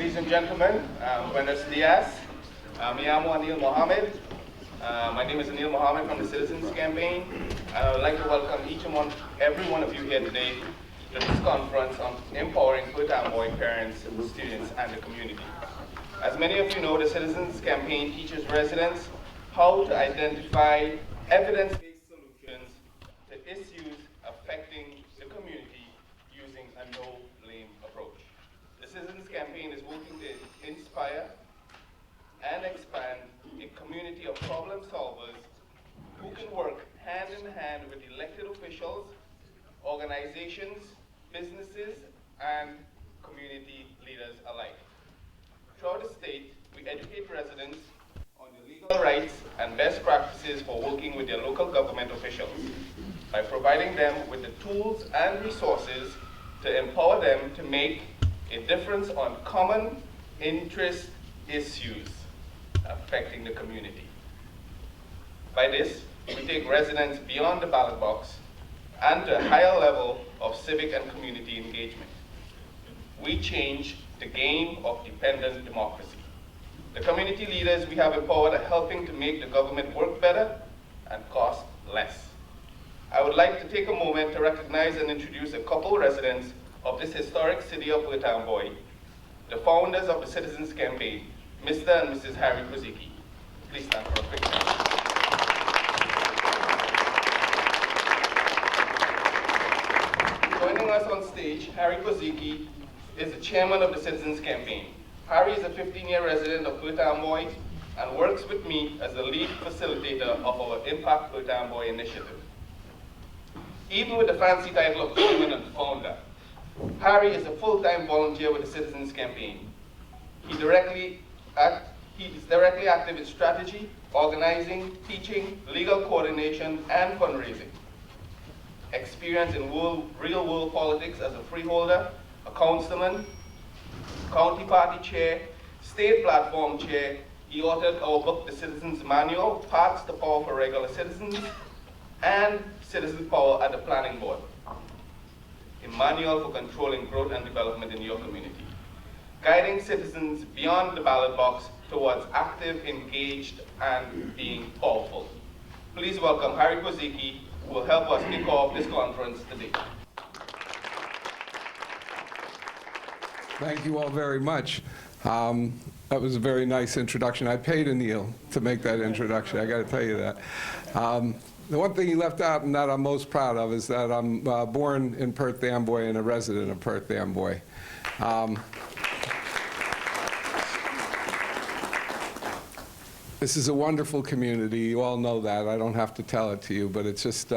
ladies and gentlemen. Buenos dias. Me llamo Anil Mohammed. My name is Anil Mohammed from the Citizens Campaign. And I would like to welcome each and every one of you here today to this conference on empowering Perth Amboy parents, students, and the community. As many of you know, the Citizens Campaign teaches residents how to identify evidence-based solutions to issues affecting the community using a no-blame approach. The Citizens Campaign is working to inspire and expand a community of problem solvers who can work hand in hand with elected officials, organizations, businesses, and community leaders alike. Throughout the state, we educate residents on the legal rights and best practices for working with their local government officials by providing them with the tools and resources to empower them to make a difference on common interest issues affecting the community. By this, we take residents beyond the ballot box and to a higher level of civic and community engagement. We change the game of dependent democracy. The community leaders we have empowered are helping to make the government work better and cost less. I would like to take a moment to recognize and introduce a couple residents of this historic city of Perth Amboy, the founders of the Citizens Campaign, Mr. and Mrs. Harry Kozicki. Please stand for a quick moment. Joining us on stage, Harry Kozicki is the chairman of the Citizens Campaign. Harry is a 15-year resident of Perth Amboy and works with me as the lead facilitator of our Impact Perth Amboy initiative. Even with the fancy title of chairman and founder, Harry is a full-time volunteer with the Citizens Campaign. He is directly active in strategy, organizing, teaching, legal coordination, and fundraising. Experience in real-world politics as a freeholder, a councilman, county party chair, state platform chair. He authored our book, The Citizens Manual, Paths to Power for Regular Citizens, and Citizen Power at the Planning Board, a manual for controlling growth and development in your community, guiding citizens beyond the ballot box towards active, engaged, and being powerful. Please welcome Harry Kozicki, who will help us kick off this conference today. Thank you all very much. That was a very nice introduction. I paid Anil to make that introduction, I got to tell you that. The one thing he left out and that I'm most proud of is that I'm born in Perth Amboy and a resident of Perth Amboy. This is a wonderful community. You all know that. I don't have to tell it to you, but it's just,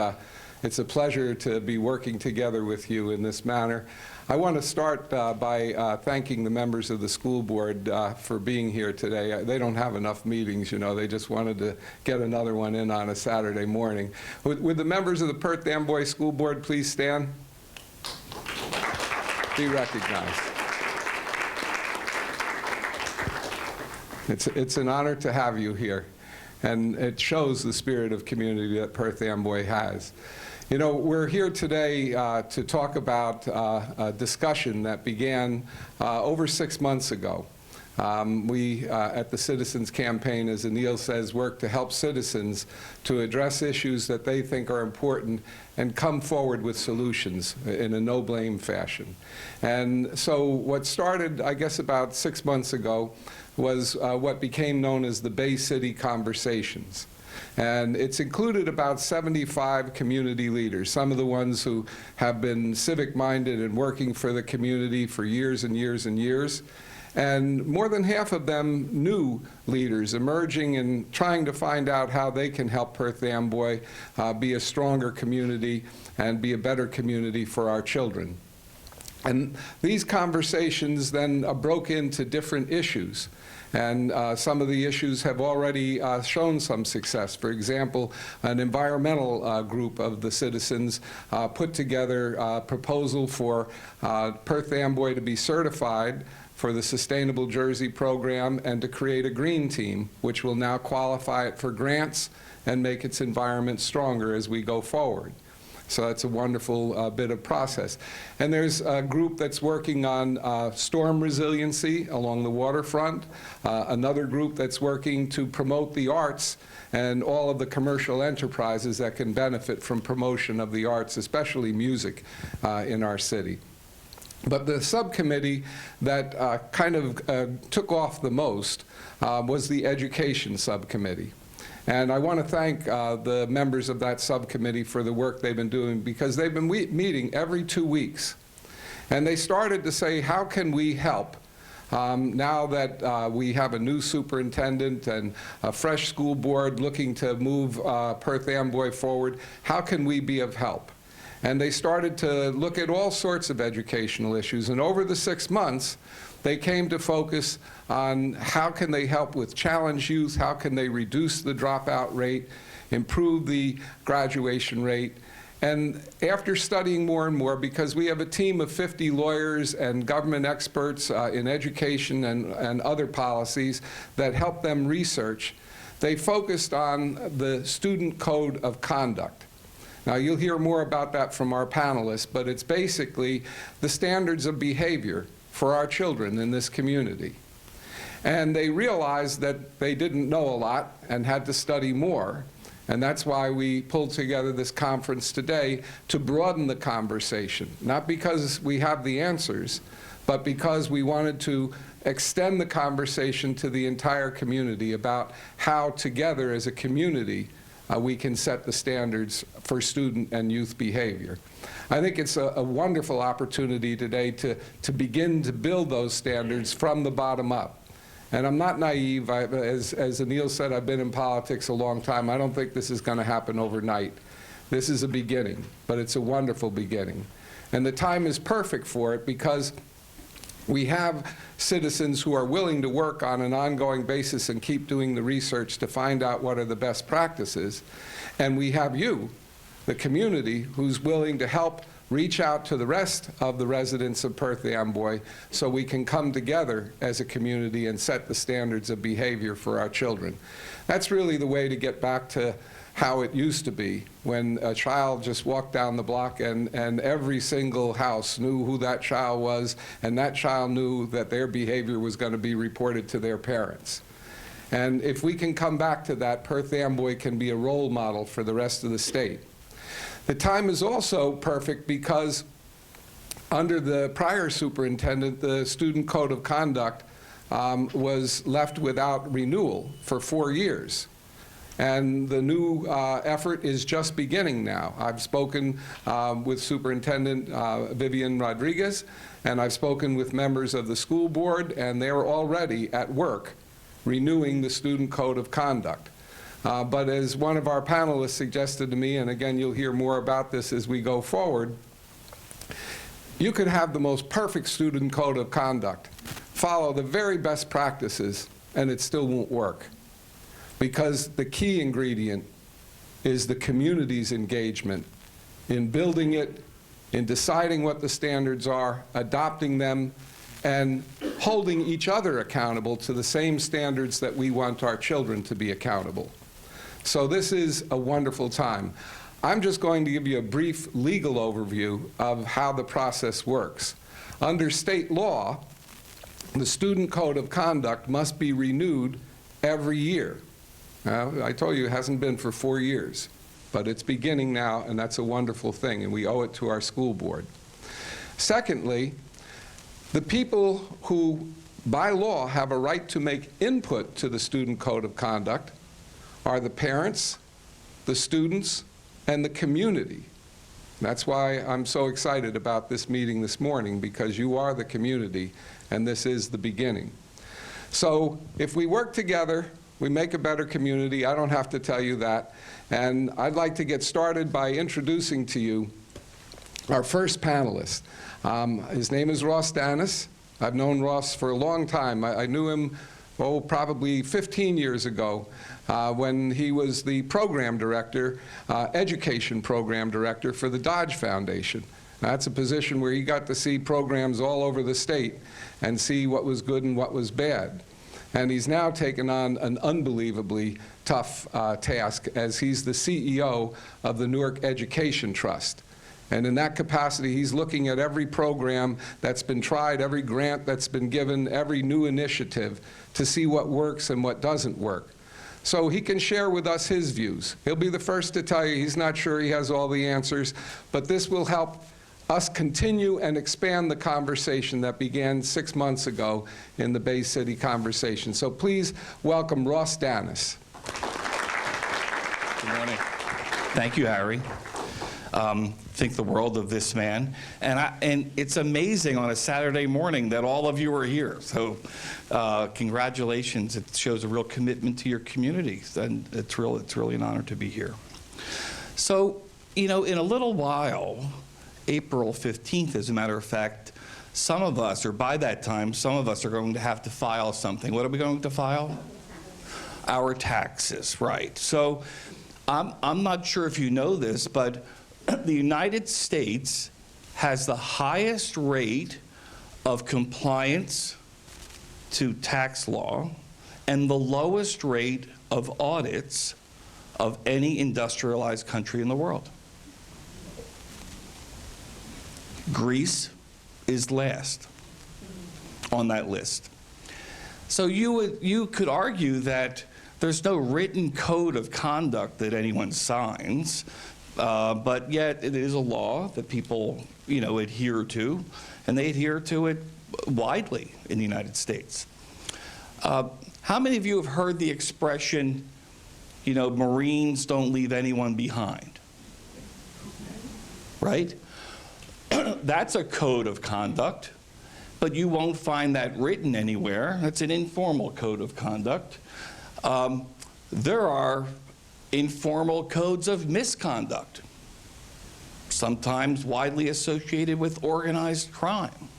it's a pleasure to be working together with you in this manner. I want to start by thanking the members of the school board for being here today. They don't have enough meetings, you know. They just wanted to get another one in on a Saturday morning. Would the members of the Perth Amboy School Board please stand? Be recognized. It's an honor to have you here, and it shows the spirit of community that Perth Amboy has. You know, we're here today to talk about a discussion that began over 6 months ago. We, at the Citizens Campaign, as Anil says, work to help citizens to address issues that they think are important and come forward with solutions in a no-blame fashion. And so what started, I guess, about 6 months ago was what became known as the Bay City Conversations. And it's included about 75 community leaders, some of the ones who have been civic-minded and working for the community for years and years and years. And more than half of them new leaders emerging and trying to find out how they can help Perth Amboy be a stronger community and be a better community for our children. And these conversations then broke into different issues. And some of the issues have already shown some success. For example, an environmental group of the citizens put together a proposal for Perth Amboy to be certified for the Sustainable Jersey program and to create a green team, which will now qualify it for grants and make its environment stronger as we go forward. So that's a wonderful bit of process. And there's a group that's working on storm resiliency along the waterfront, another group that's working to promote the arts and all of the commercial enterprises that can benefit from promotion of the arts, especially music, in our city. But the subcommittee that kind of took off the most was the education subcommittee. And I want to thank the members of that subcommittee for the work they've been doing, because they've been meeting every 2 weeks. And they started to say, how can we help? Now that we have a new superintendent and a fresh school board looking to move Perth Amboy forward, how can we be of help? And they started to look at all sorts of educational issues. And over the 6 months, they came to focus on how can they help with challenged youth, how can they reduce the dropout rate, improve the graduation rate. And after studying more and more, because we have a team of 50 lawyers and government experts in education and other policies that help them research, they focused on the Student Code of Conduct. Now, you'll hear more about that from our panelists, but it's basically the standards of behavior for our children in this community. And they realized that they didn't know a lot and had to study more. And that's why we pulled together this conference today to broaden the conversation, not because we have the answers, but because we wanted to extend the conversation to the entire community about how together as a community we can set the standards for student and youth behavior. I think it's a wonderful opportunity today to begin to build those standards from the bottom up. And I'm not naive. As Anil said, I've been in politics a long time. I don't think this is going to happen overnight. This is a beginning, but it's a wonderful beginning. And the time is perfect for it because we have citizens who are willing to work on an ongoing basis and keep doing the research to find out what are the best practices. And we have you, the community, who's willing to help reach out to the rest of the residents of Perth Amboy so we can come together as a community and set the standards of behavior for our children. That's really the way to get back to how it used to be, when a child just walked down the block and every single house knew who that child was, and that child knew that their behavior was going to be reported to their parents. And if we can come back to that, Perth Amboy can be a role model for the rest of the state. The time is also perfect because under the prior superintendent, the Student Code of Conduct was left without renewal for 4 years. And the new effort is just beginning now. I've spoken with Superintendent Vivian Rodriguez, and I've spoken with members of the school board, and they're already at work renewing the Student Code of Conduct. But as one of our panelists suggested to me, and again, you'll hear more about this as we go forward, you could have the most perfect Student Code of Conduct, follow the very best practices, and it still won't work. Because the key ingredient is the community's engagement in building it, in deciding what the standards are, adopting them, and holding each other accountable to the same standards that we want our children to be accountable. So this is a wonderful time. I'm just going to give you a brief legal overview of how the process works. Under state law, the Student Code of Conduct must be renewed every year. I told you it hasn't been for 4 years, but it's beginning now, and that's a wonderful thing, and we owe it to our school board. Secondly, the people who, by law, have a right to make input to the Student Code of Conduct are the parents, the students, and the community. That's why I'm so excited about this meeting this morning, because you are the community, and this is the beginning. So if we work together, we make a better community. I don't have to tell you that. And I'd like to get started by introducing to you our first panelist. His name is Ross Danis. I've known Ross for a long time. I knew him, probably 15 years ago when he was the program director, education program director for the Dodge Foundation. That's a position where he got to see programs all over the state and see what was good and what was bad. And he's now taken on an unbelievably tough task, as he's the CEO of the Newark Education Trust. And in that capacity, he's looking at every program that's been tried, every grant that's been given, every new initiative to see what works and what doesn't work. So he can share with us his views. He'll be the first to tell you he's not sure he has all the answers, but this will help us continue and expand the conversation that began 6 months ago in the Bay City conversation. So please welcome Ross Danis. Good morning. Thank you, Harry. Think the world of this man. And it's amazing on a Saturday morning that all of you are here. So congratulations. It shows a real commitment to your communities. And it's really an honor to be here. So, you know, in a little while, April 15th, as a matter of fact, some of us, or by that time, some of us are going to have to file something. What are we going to file? Our taxes, right. So I'm not sure if you know this, but the United States has the highest rate of compliance to tax law and the lowest rate of audits of any industrialized country in the world. Greece is last on that list. So you could argue that there's no written code of conduct that anyone signs, but yet it is a law that people, you know, adhere to, and they adhere to it widely in the United States. How many of you have heard the expression, you know, Marines don't leave anyone behind? Right? That's a code of conduct, but you won't find that written anywhere. That's an informal code of conduct. There are informal codes of misconduct, sometimes widely associated with organized crime,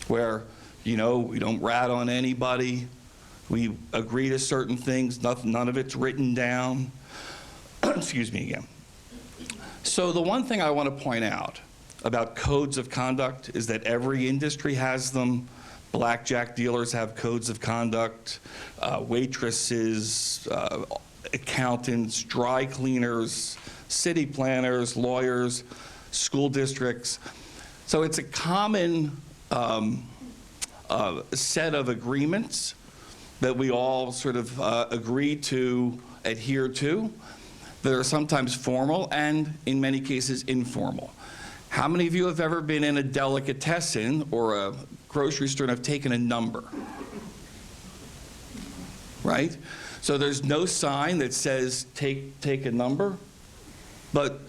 where, you know, we don't rat on anybody, we agree to certain things, none of it's written down. Excuse me again. So the one thing I want to point out about codes of conduct is that every industry has them. Blackjack dealers have codes of conduct, waitresses, accountants, dry cleaners, city planners, lawyers, school districts. So it's a common set of agreements that we all sort of agree to adhere to. That are sometimes formal and, in many cases, informal. How many of you have ever been in a delicatessen or a grocery store and have taken a number? Right? So there's no sign that says take a number, but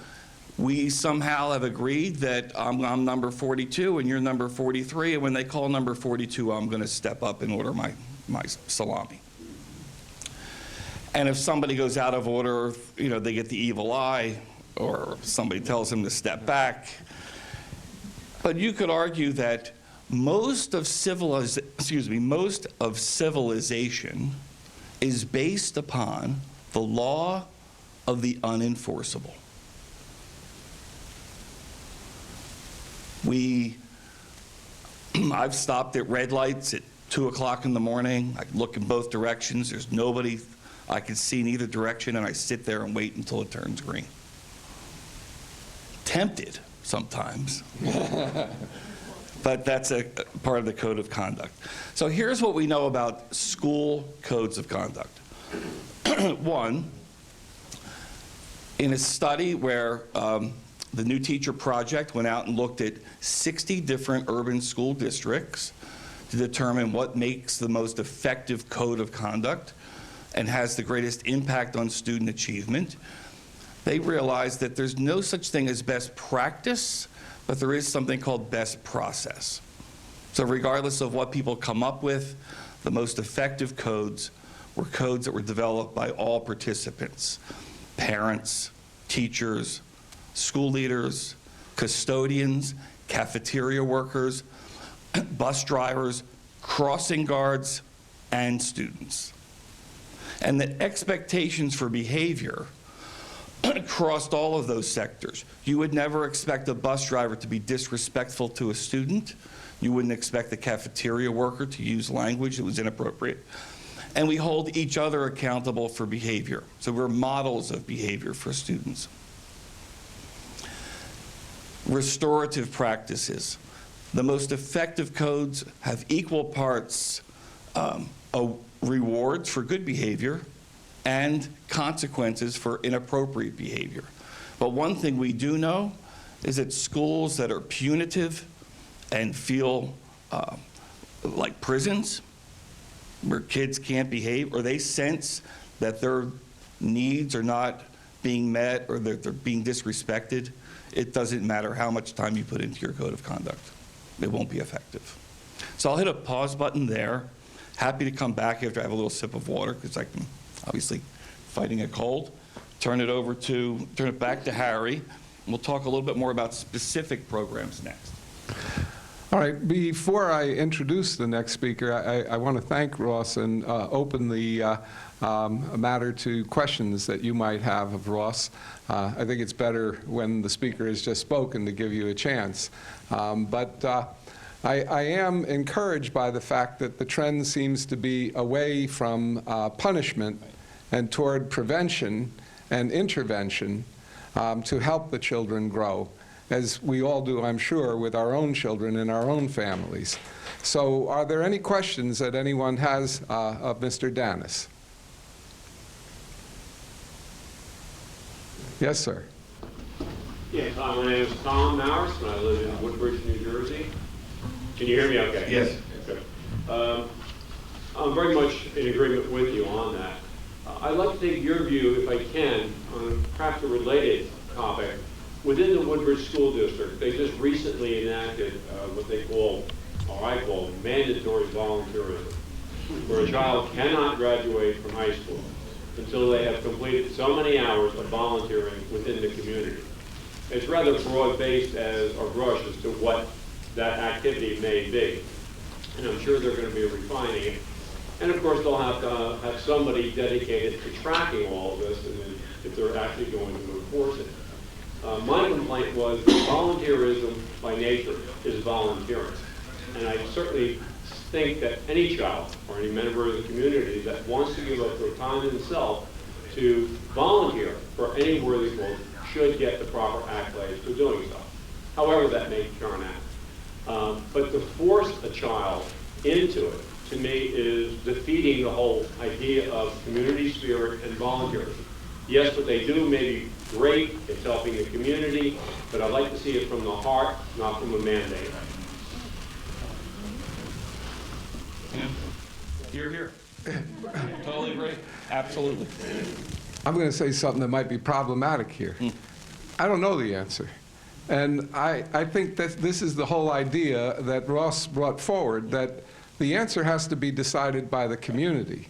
we somehow have agreed that I'm number 42 and you're number 43, and when they call number 42, I'm going to step up and order my salami. And if somebody goes out of order, you know, they get the evil eye, or somebody tells them to step back. But you could argue that most of civilization is based upon the law of the unenforceable. I've stopped at red lights at 2 o'clock in the morning. I look in both directions. There's nobody I can see in either direction, and I sit there and wait until it turns green. Tempted sometimes, but that's a part of the code of conduct. So here's what we know about school codes of conduct. One, in a study where the New Teacher Project went out and looked at 60 different urban school districts to determine what makes the most effective code of conduct and has the greatest impact on student achievement, they realized that there's no such thing as best practice, but there is something called best process. So regardless of what people come up with, the most effective codes were codes that were developed by all participants: parents, teachers, school leaders, custodians, cafeteria workers, bus drivers, crossing guards, and students. And the expectations for behavior crossed all of those sectors. You would never expect a bus driver to be disrespectful to a student. You wouldn't expect the cafeteria worker to use language that was inappropriate. and we hold each other accountable for behavior. So we're models of behavior for students. Restorative practices. The most effective codes have equal parts rewards for good behavior and consequences for inappropriate behavior. But one thing we do know is that schools that are punitive and feel like prisons, where kids can't behave, or they sense that their needs are not being met or that they're being disrespected, it doesn't matter how much time you put into your code of conduct. It won't be effective. So I'll hit a pause button there. Happy to come back after I have a little sip of water, because I'm obviously fighting a cold. Turn it back to Harry, and we'll talk a little bit more about specific programs next. All right, before I introduce the next speaker, I want to thank Ross and open the matter to questions that you might have of Ross. I think it's better when the speaker has just spoken to give you a chance. But I am encouraged by the fact that the trend seems to be away from punishment and toward prevention and intervention to help the children grow, as we all do, I'm sure, with our own children and our own families. So are there any questions that anyone has of Mr. Danis? Yes, sir. Yes, my name is Tom Mowers, and I live in Woodbridge, New Jersey. Can you hear me okay? Yes. Good. I'm very much in agreement with you on that. I'd like to take your view, if I can, on perhaps a related topic. Within the Woodbridge School District, they just recently enacted what they call, or I call, mandatory volunteerism, where a child cannot graduate from high school until they have completed so many hours of volunteering within the community. It's rather broad-based or brush as to what that activity may be. And I'm sure they're going to be refining it. And of course, they'll have to have somebody dedicated to tracking all of this, and if they're actually going to enforce it. My complaint was that volunteerism by nature is volunteering. And I certainly think that any child or any member of the community that wants to give up their time and themselves to volunteer for any worthy cause should get the proper accolades for doing so, however that may turn out. But to force a child into it, to me, is defeating the whole idea of community spirit and volunteerism. Yes, what they do may be great, it's helping the community, but I'd like to see it from the heart, not from a mandate. You're here. Totally agree. Absolutely. I'm going to say something that might be problematic here. I don't know the answer. And I think that this is the whole idea that Ross brought forward, that the answer has to be decided by the community.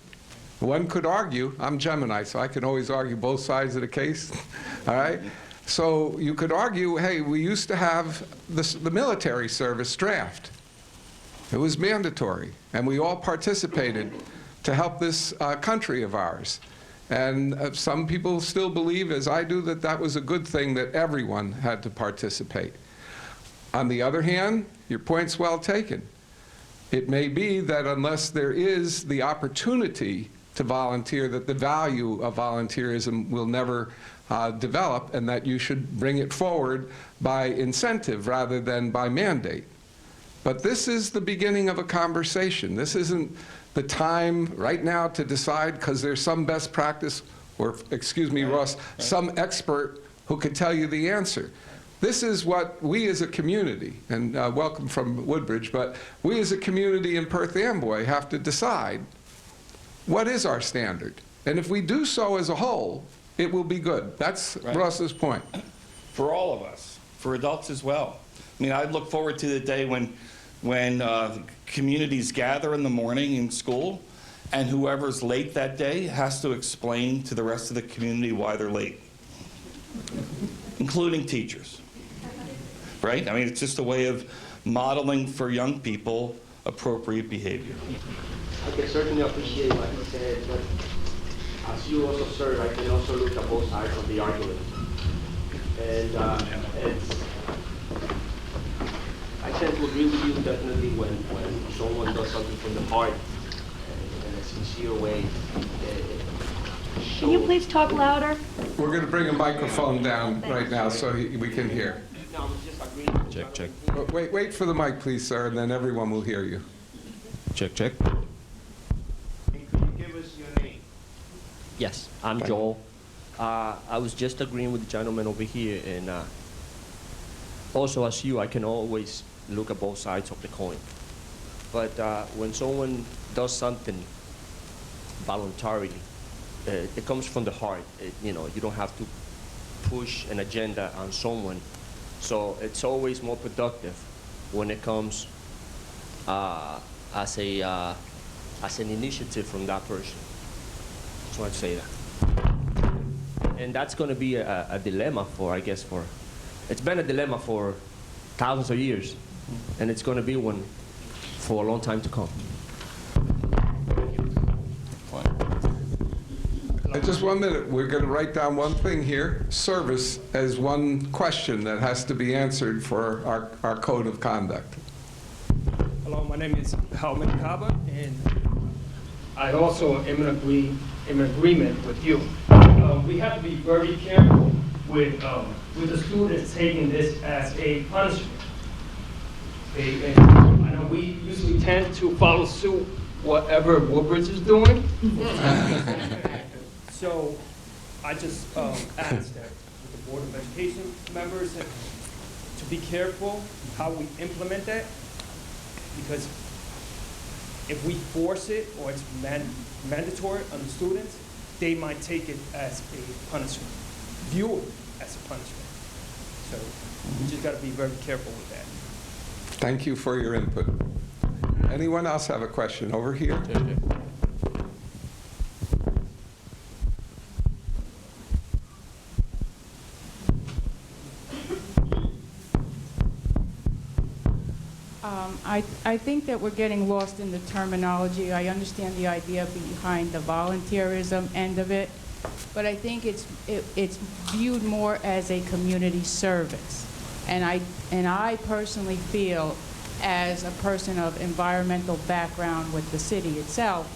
One could argue, I'm Gemini, so I can always argue both sides of the case, all right? So you could argue, hey, we used to have the military service draft. It was mandatory, and we all participated to help this country of ours. And some people still believe, as I do, that that was a good thing that everyone had to participate. On the other hand, your point's well taken. It may be that unless there is the opportunity to volunteer, that the value of volunteerism will never develop, and that you should bring it forward by incentive rather than by mandate. But this is the beginning of a conversation. This isn't the time right now to decide, because there's some best practice, or excuse me, Ross, some expert who could tell you the answer. This is what we as a community, and welcome from Woodbridge, but we as a community in Perth Amboy have to decide what is our standard. And if we do so as a whole, it will be good. That's right. Ross's point. For all of us, for adults as well. I mean, I look forward to the day when communities gather in the morning in school, and whoever's late that day has to explain to the rest of the community why they're late, including teachers. Right? I mean, it's just a way of modeling for young people appropriate behavior. I can certainly appreciate what he said, but as you also observe, I can also look at both sides of the argument. And I tend to agree with you definitely when someone does something from the heart and it's sincere way. Can you please talk louder? We're going to bring a microphone down right now so we can hear. No, I was just agreeing. Check, check. But wait for the mic, please, sir, and then everyone will hear you. Check, check. Could you give us your name? Yes, I'm Joel. I was just agreeing with the gentleman over here, and also as you, I can always look at both sides of the coin. But when someone does something voluntarily, it comes from the heart. You know, you don't have to push an agenda on someone. So it's always more productive when it comes as an initiative from that person. Just wanted to say that. And that's going to be a dilemma it's been a dilemma for thousands of years, and it's going to be one for a long time to come. Just 1 minute. We're going to write down one thing here. Service as one question that has to be answered for our code of conduct. Hello, my name is Helman Kaba, and I also am in agreement with you. We have to be very careful with the students taking this as a punishment. And I know we usually tend to follow suit whatever Woodbridge is doing. So I just ask that with the Board of Education members to be careful how we implement that, because if we force it or it's mandatory on the students, they might take it as a punishment, view it as a punishment. So we just got to be very careful with that. Thank you for your input. Anyone else have a question? Over here. I think that we're getting lost in the terminology. I understand the idea behind the volunteerism end of it, but I think it's viewed more as a community service. And I personally feel, as a person of environmental background with the city itself,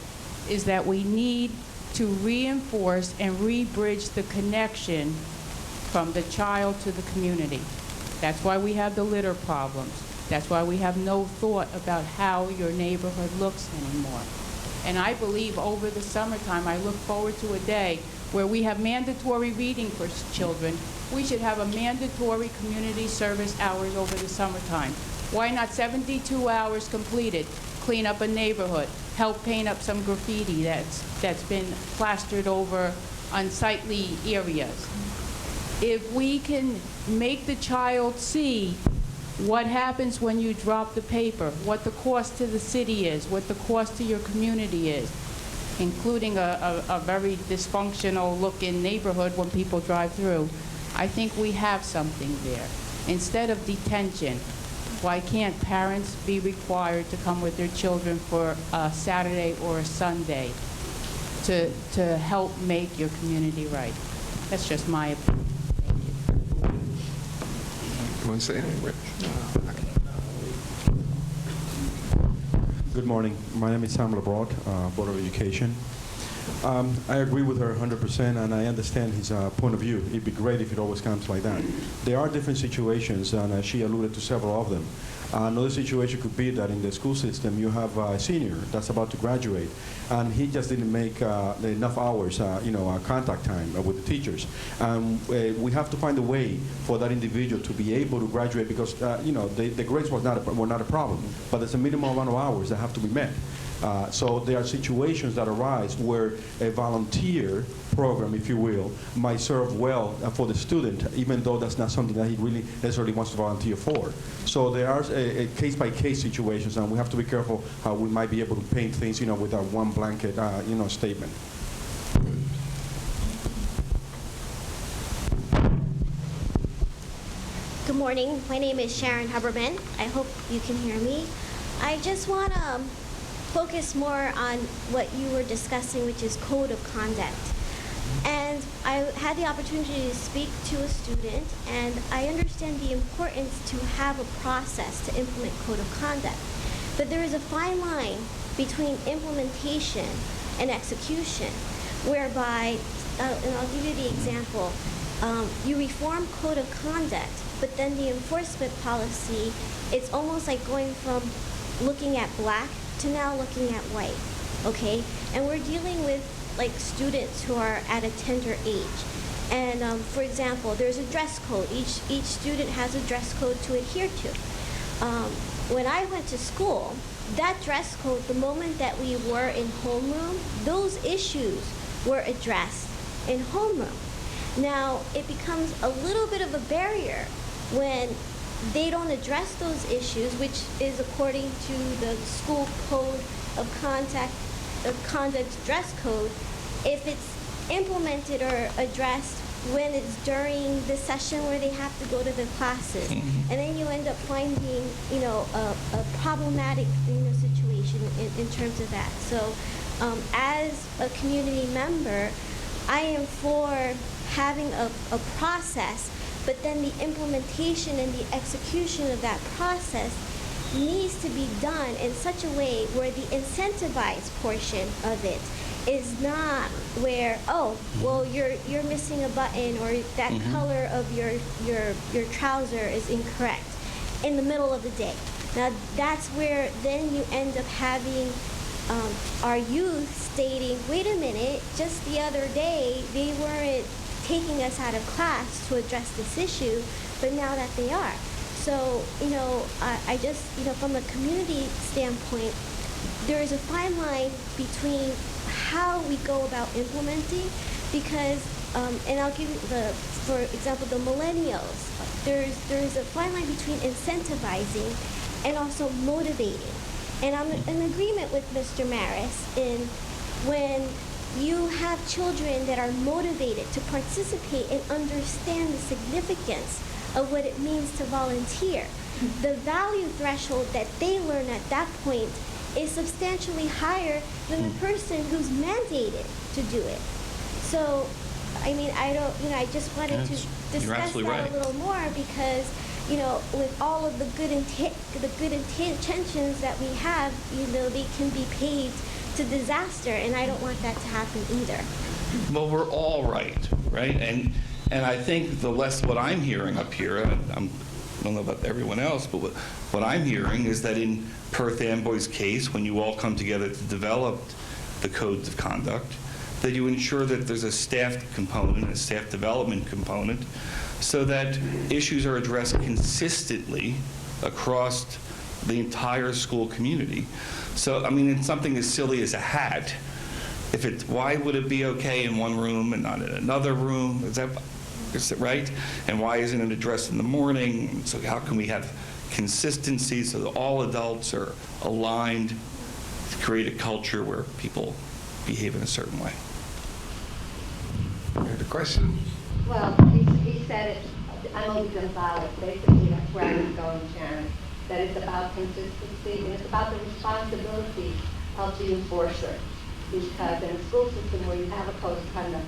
is that we need to reinforce and re-bridge the connection from the child to the community. That's why we have the litter problems. That's why we have no thought about how your neighborhood looks anymore. And I believe over the summertime, I look forward to a day where we have mandatory reading for children. We should have a mandatory community service hours over the summertime. Why not 72 hours completed? Clean up a neighborhood, help paint up some graffiti that's been plastered over unsightly areas. If we can make the child see what happens when you drop the paper, what the cost to the city is, what the cost to your community is, including a very dysfunctional-looking neighborhood when people drive through, I think we have something there. Instead of detention, why can't parents be required to come with their children for a Saturday or a Sunday to help make your community right? That's just my opinion. You want to say anything, Rich? Good morning. My name is Sam LeBrock, Board of Education. I agree with her 100%, and I understand his point of view. It'd be great if it always comes like that. There are different situations, and she alluded to several of them. Another situation could be that in the school system you have a senior that's about to graduate, and he just didn't make enough hours, contact time with the teachers. We have to find a way for that individual to be able to graduate, because the grades were not a problem, but there's a minimum amount of hours that have to be met. So there are situations that arise where a volunteer program, if you will, might serve well for the student, even though that's not something that he really necessarily wants to volunteer for. So there are case-by-case situations, and we have to be careful how we might be able to paint things, with a one blanket, statement. Good morning. My name is Sharon Huberman. I hope you can hear me. I just want to focus more on what you were discussing, which is code of conduct. And I had the opportunity to speak to a student, and I understand the importance to have a process to implement code of conduct. But there is a fine line between implementation and execution, whereby, and I'll give you the example, you reform code of conduct, but then the enforcement policy, it's almost like going from looking at black to now looking at white, okay? And we're dealing with like students who are at a tender age. And for example, there's a dress code. Each student has a dress code to adhere to. When I went to school, that dress code, the moment that we were in homeroom, those issues were addressed in homeroom. Now, it becomes a little bit of a barrier when they don't address those issues, which is according to the school code of conduct dress code, if it's implemented or addressed when it's during the session where they have to go to the classes. And then you end up finding, a problematic, situation in terms of that. So as a community member, I am for having a process, but then the implementation and the execution of that process needs to be done in such a way where the incentivized portion of it is not where, oh, well, you're missing a button, or that color of your trouser is incorrect in the middle of the day. Now that's where then you end up having our youth stating, wait a minute, just the other day they weren't taking us out of class to address this issue, but now that they are. So, I just, from a community standpoint, there is a fine line between how we go about implementing, because, and I'll give you for example, the millennials, there's a fine line between incentivizing and also motivating. And I'm in agreement with Mr. Maris in when you have children that are motivated to participate and understand the significance of what it means to volunteer, the value threshold that they learn at that point is substantially higher than the person who's mandated to do it. So, I mean, I just wanted to discuss that right. a little more because, with all of the good intentions that we have, they can be paved to disaster, and I don't want that to happen either. Well, we're all right? And I think what I'm hearing up here, and I don't know about everyone else, but what I'm hearing is that in Perth Amboy's case, when you all come together to develop the codes of conduct, that you ensure that there's a staff component, a staff development component, so that issues are addressed consistently across the entire school community. So, I mean, it's something as silly as a hat. Why would it be okay in one room and not in another room? Is it right? And why isn't it addressed in the morning? So how can we have consistency so that all adults are aligned to create a culture where people behave in a certain way? You had a question? Well, he said it, I'm Obi Gonzalez, basically that's where I was going, Sharon, that it's about consistency and it's about the responsibility of the enforcer. Because in a school system where you have a code of conduct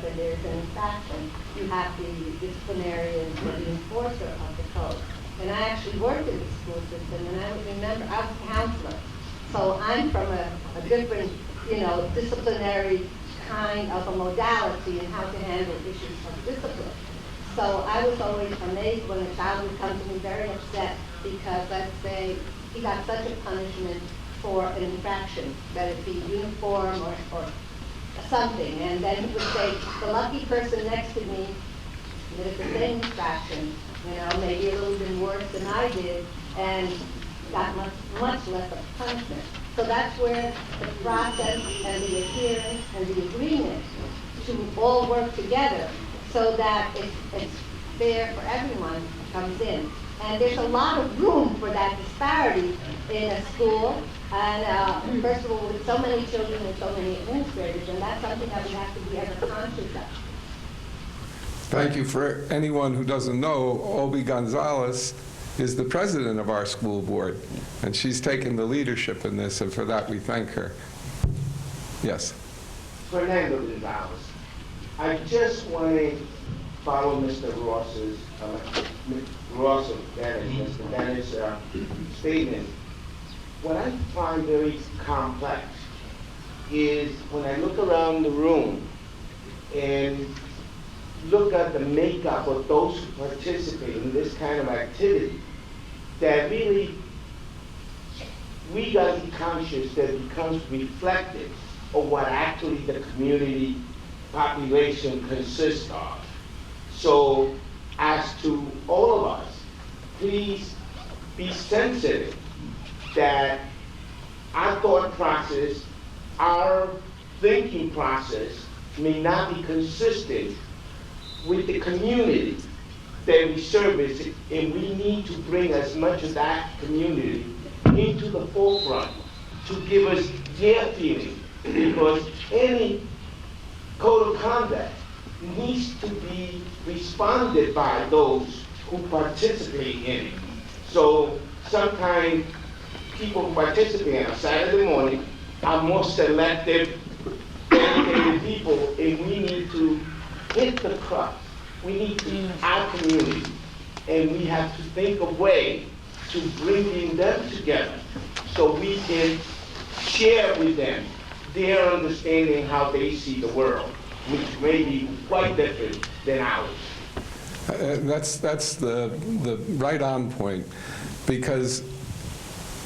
and there's an infraction, you have the disciplinarian or the enforcer of the code. And I actually worked in the school system, and I remember I was a counselor. So I'm from a different, disciplinary kind of a modality in how to handle issues of discipline. So I was always amazed when a child would come to me very upset because, let's say, he got such a punishment for an infraction, that it be uniform or something, and then he would say, the lucky person next to me did the same infraction, maybe a little bit worse than I did, and got much less of punishment. So that's where the process and the adherence and the agreement to all work together so that it's fair for everyone comes in. And there's a lot of room for that disparity in a school. And first of all, with so many children and so many administrators, and that's something that we have to be ever conscious of. Thank you. For anyone who doesn't know, Obi Gonzalez is the president of our school board, and she's taken the leadership in this, and for that we thank her. Yes. Fernando Gonzalez. I just want to follow Mr. Ross's, Mr. Dennis' statement. What I find very complex is when I look around the room and look at the makeup of those who participate in this kind of activity, that really we got to be conscious that it becomes reflective of what actually the community population consists of. So as to all of us, please be sensitive that our thought process, our thinking process may not be consistent with the community that we service, and we need to bring as much of that community into the forefront to give us their feeling, because any code of conduct needs to be responded by those who participate in it. So sometimes people who participate on Saturday morning are more selective, dedicated people, and we need to hit the crux. We need to our community, and we have to think of ways to bringing them together so we can share with them their understanding how they see the world, which may be quite different than ours. That's the right on point, because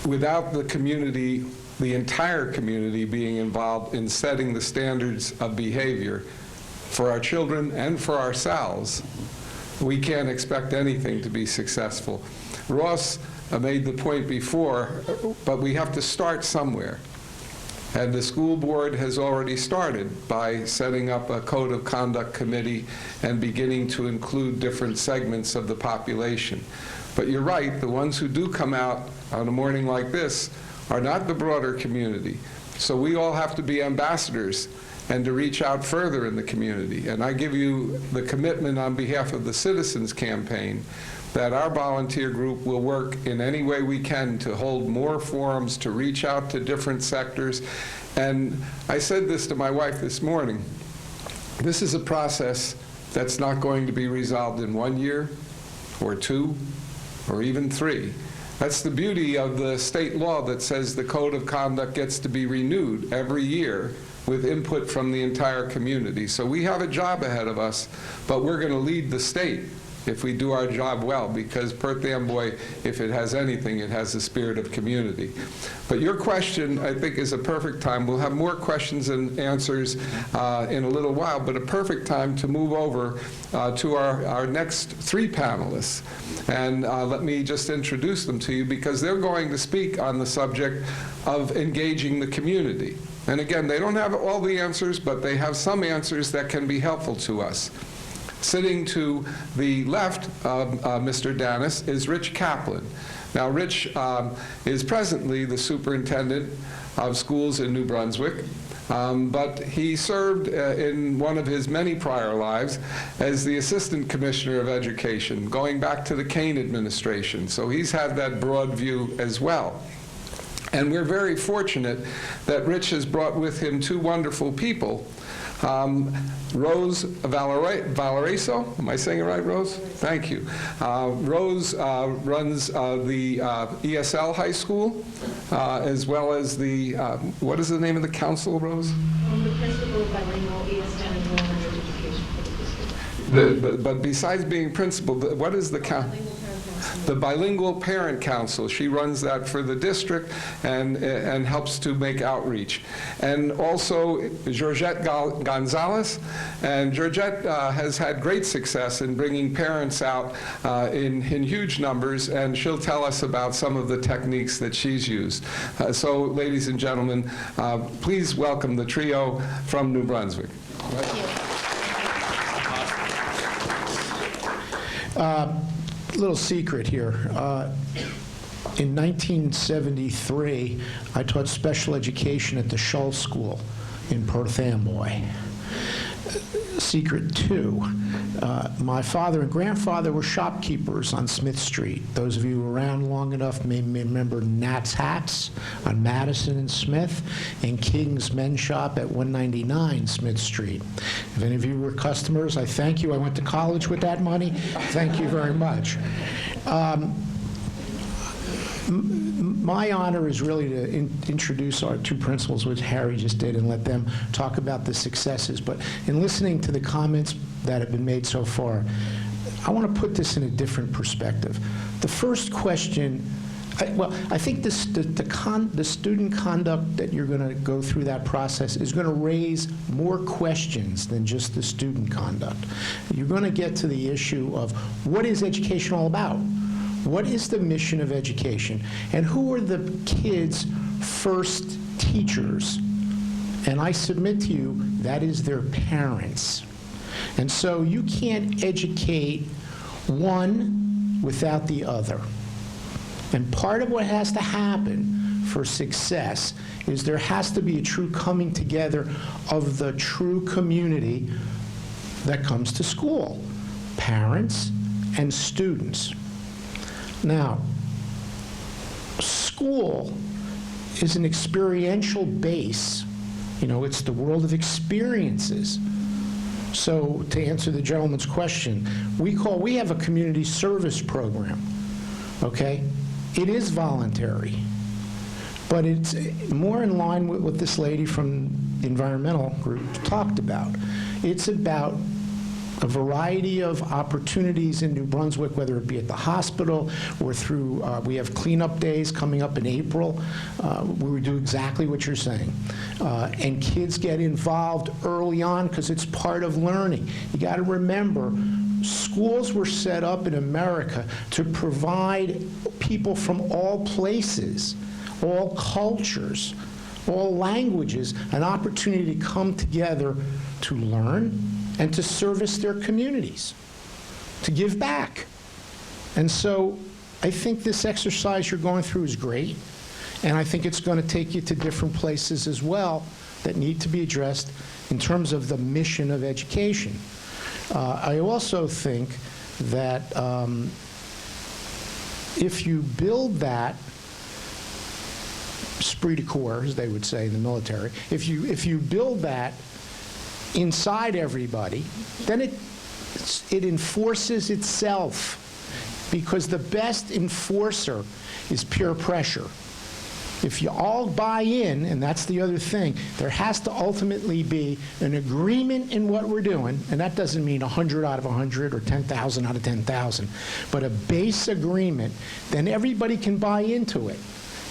without the community, the entire community being involved in setting the standards of behavior for our children and for ourselves, we can't expect anything to be successful. Ross made the point before, but we have to start somewhere. And the school board has already started by setting up a code of conduct committee and beginning to include different segments of the population. But you're right, the ones who do come out on a morning like this are not the broader community. So we all have to be ambassadors and to reach out further in the community. And I give you the commitment on behalf of the Citizens Campaign that our volunteer group will work in any way we can to hold more forums, to reach out to different sectors. And I said this to my wife this morning, this is a process that's not going to be resolved in 1 year or 2 or even 3. That's the beauty of the state law that says the code of conduct gets to be renewed every year with input from the entire community. So we have a job ahead of us, but we're going to lead the state if we do our job well, because Perth Amboy, if it has anything, it has the spirit of community. But your question, I think, is a perfect time. We'll have more questions and answers in a little while, but a perfect time to move over to our next 3 panelists. And let me just introduce them to you, because they're going to speak on the subject of engaging the community. And again, they don't have all the answers, but they have some answers that can be helpful to us. Sitting to the left of Mr. Danis is Rich Kaplan. Now, Rich is presently the superintendent of schools in New Brunswick, but he served in one of his many prior lives as the assistant commissioner of education, going back to the Kane administration. So he's had that broad view as well. And we're very fortunate that Rich has brought with him 2 wonderful people. Rose Valeriso, am I saying it right, Rose? Thank you. Rose runs the ESL High School, as well as the, what is the name of the council, Rose? I'm the principal of bilingual ESL and elementary education for the district. But besides being principal, what is the council? The Bilingual Parent Council. She runs that for the district and helps to make outreach. And also Georgette Gonzalez. And Georgette has had great success in bringing parents out in huge numbers, and she'll tell us about some of the techniques that she's used. So, ladies and gentlemen, please welcome the trio from New Brunswick. Little secret here. In 1973, I taught special education at the Shull School in Perth Amboy. Secret 2, my father and grandfather were shopkeepers on Smith Street. Those of you around long enough may remember Nat's Hats on Madison and Smith, and King's Men's Shop at 199 Smith Street. If any of you were customers, I thank you. I went to college with that money. my honor is really to introduce our two principals, which Harry just did, and let them talk about the successes. But in listening to the comments that have been made so far, I want to put this in a different perspective. The first question, I think the student conduct that you're going to go through that process is going to raise more questions than just the student conduct. You're going to get to the issue of what is education all about? What is the mission of education? And who are the kids' first teachers? And I submit to you, that is their parents. And so you can't educate one without the other. And part of what has to happen for success is there has to be a true coming together of the true community that comes to school, parents and students. Now, school is an experiential base. You know, it's the world of experiences. So to answer the gentleman's question, we have a community service program, okay? It is voluntary, but it's more in line with what this lady from the environmental group talked about. It's about a variety of opportunities in New Brunswick, whether it be at the hospital or through, we have cleanup days coming up in April, where we do exactly what you're saying. And kids get involved early on because it's part of learning. You got to remember, schools were set up in America to provide people from all places, all cultures, all languages, an opportunity to come together to learn and to service their communities, to give back. And so I think this exercise you're going through is great, and I think it's going to take you to different places as well that need to be addressed in terms of the mission of education. I also think that if you build that esprit de corps, as they would say in the military, if you build that inside everybody, then it enforces itself, because the best enforcer is peer pressure. If you all buy in, and that's the other thing, there has to ultimately be an agreement in what we're doing, and that doesn't mean 100 out of 100 or 10,000 out of 10,000, but a base agreement, then everybody can buy into it.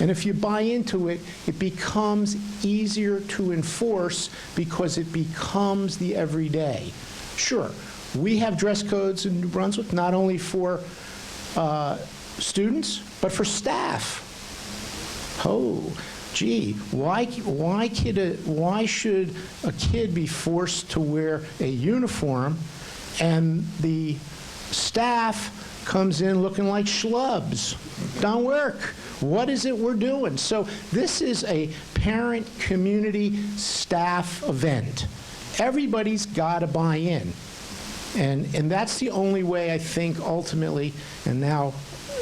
And if you buy into it, it becomes easier to enforce because it becomes the everyday. Sure, we have dress codes in New Brunswick, not only for students, but for staff. Oh, gee, why should a kid be forced to wear a uniform and the staff comes in looking like schlubs? Don't work. What is it we're doing? So this is a parent, community, staff event. Everybody's got to buy in. And that's the only way I think ultimately, and now,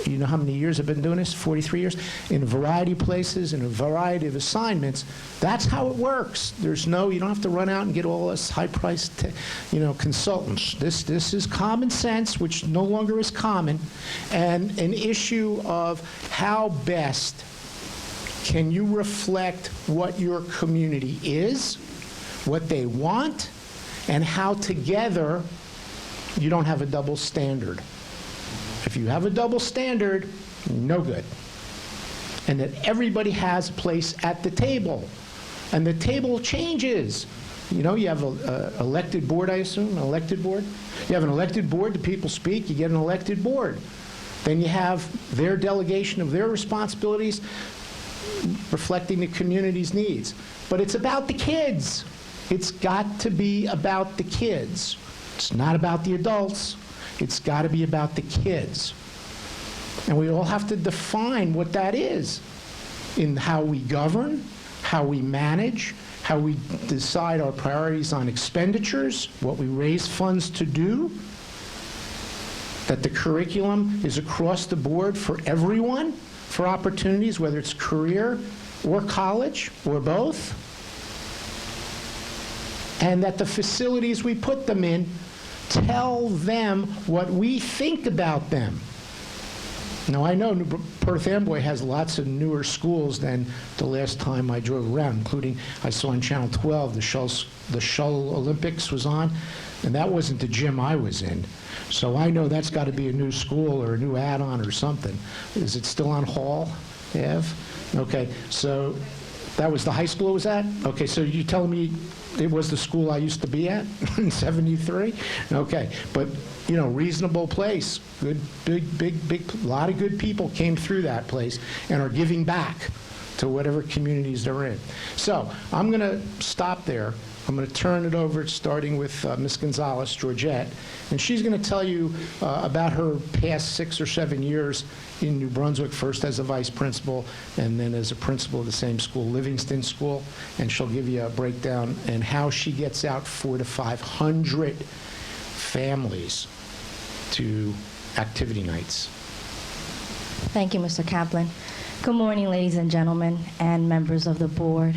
you know how many years I've been doing this? 43 years? In a variety of places, in a variety of assignments. That's how it works. There's no, you don't have to run out and get all this high-priced, consultants. This is common sense, which no longer is common, and an issue of how best can you reflect what your community is, what they want, and how together you don't have a double standard. If you have a double standard, no good. And that everybody has a place at the table. And the table changes. You know, you have an elected board, I assume, an elected board? You have an elected board, the people speak, you get an elected board. Then you have their delegation of their responsibilities reflecting the community's needs. But it's about the kids. It's got to be about the kids. It's not about the adults. It's got to be about the kids. And we all have to define what that is in how we govern, how we manage, how we decide our priorities on expenditures, what we raise funds to do, that the curriculum is across the board for everyone, for opportunities, whether it's career or college or both, and that the facilities we put them in tell them what we think about them. Now, I know Perth Amboy has lots of newer schools than the last time I drove around, including I saw on Channel 12 the Shuttle Olympics was on, and that wasn't the gym I was in. So I know that's got to be a new school or a new add-on or something. Is it still on Hall Ave? Okay, so that was the high school it was at? Okay, so you're telling me it was the school I used to be at in '73? Okay, but, you know, reasonable place. Good, big, lot of good people came through that place and are giving back to whatever communities they're in. So I'm going to stop there. I'm going to turn it over, starting with Ms. Gonzalez, Georgette, and she's going to tell you about her past 6 or 7 years in New Brunswick, first as a vice principal and then as a principal of the same school, Livingston School, and she'll give you a breakdown and how she gets out 400 to 500 families to activity nights. Thank you, Mr. Kaplan. Good morning, ladies and gentlemen, and members of the board.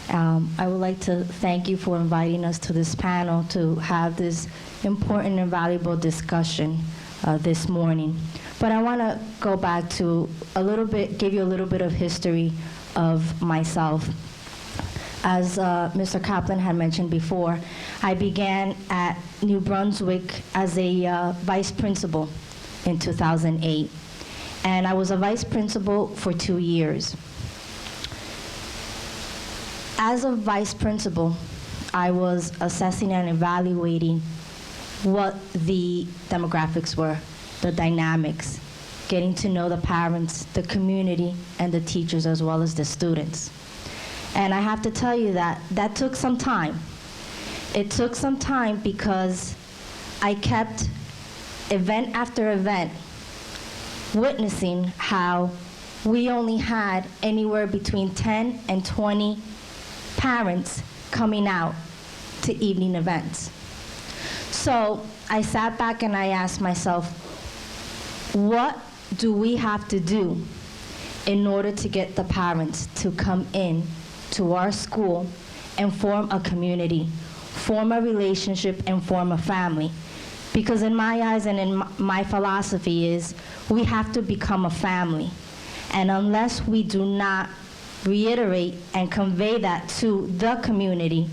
I would like to thank you for inviting us to this panel to have this important and valuable discussion this morning. But I want to go back to give you a little bit of history of myself. As Mr. Kaplan had mentioned before, I began at New Brunswick as a vice principal in 2008. And I was a vice principal for 2 years. As a vice principal, I was assessing and evaluating what the demographics were, the dynamics, getting to know the parents, the community, and the teachers, as well as the students. And I have to tell you that took some time. It took some time because I kept, event after event, witnessing how we only had anywhere between 10 and 20 parents coming out to evening events. So I sat back and I asked myself, what do we have to do in order to get the parents to come in to our school and form a community, form a relationship, and form a family? Because in my eyes and in my philosophy is we have to become a family. And unless we do not reiterate and convey that to the community,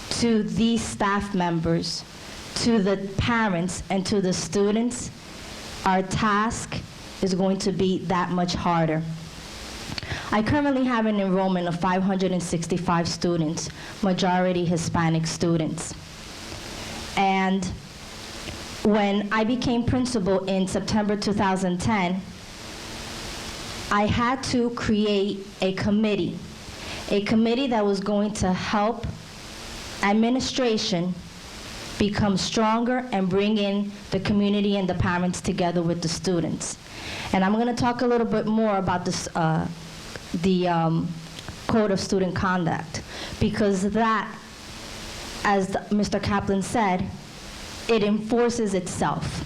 to these staff members, to the parents, and to the students, our task is going to be that much harder. I currently have an enrollment of 565 students, majority Hispanic students. And when I became principal in September 2010, I had to create a committee that was going to help administration become stronger and bring in the community and the parents together with the students. And I'm going to talk a little bit more about this, the Code of Student Conduct, because that, as Mr. Kaplan said, it enforces itself.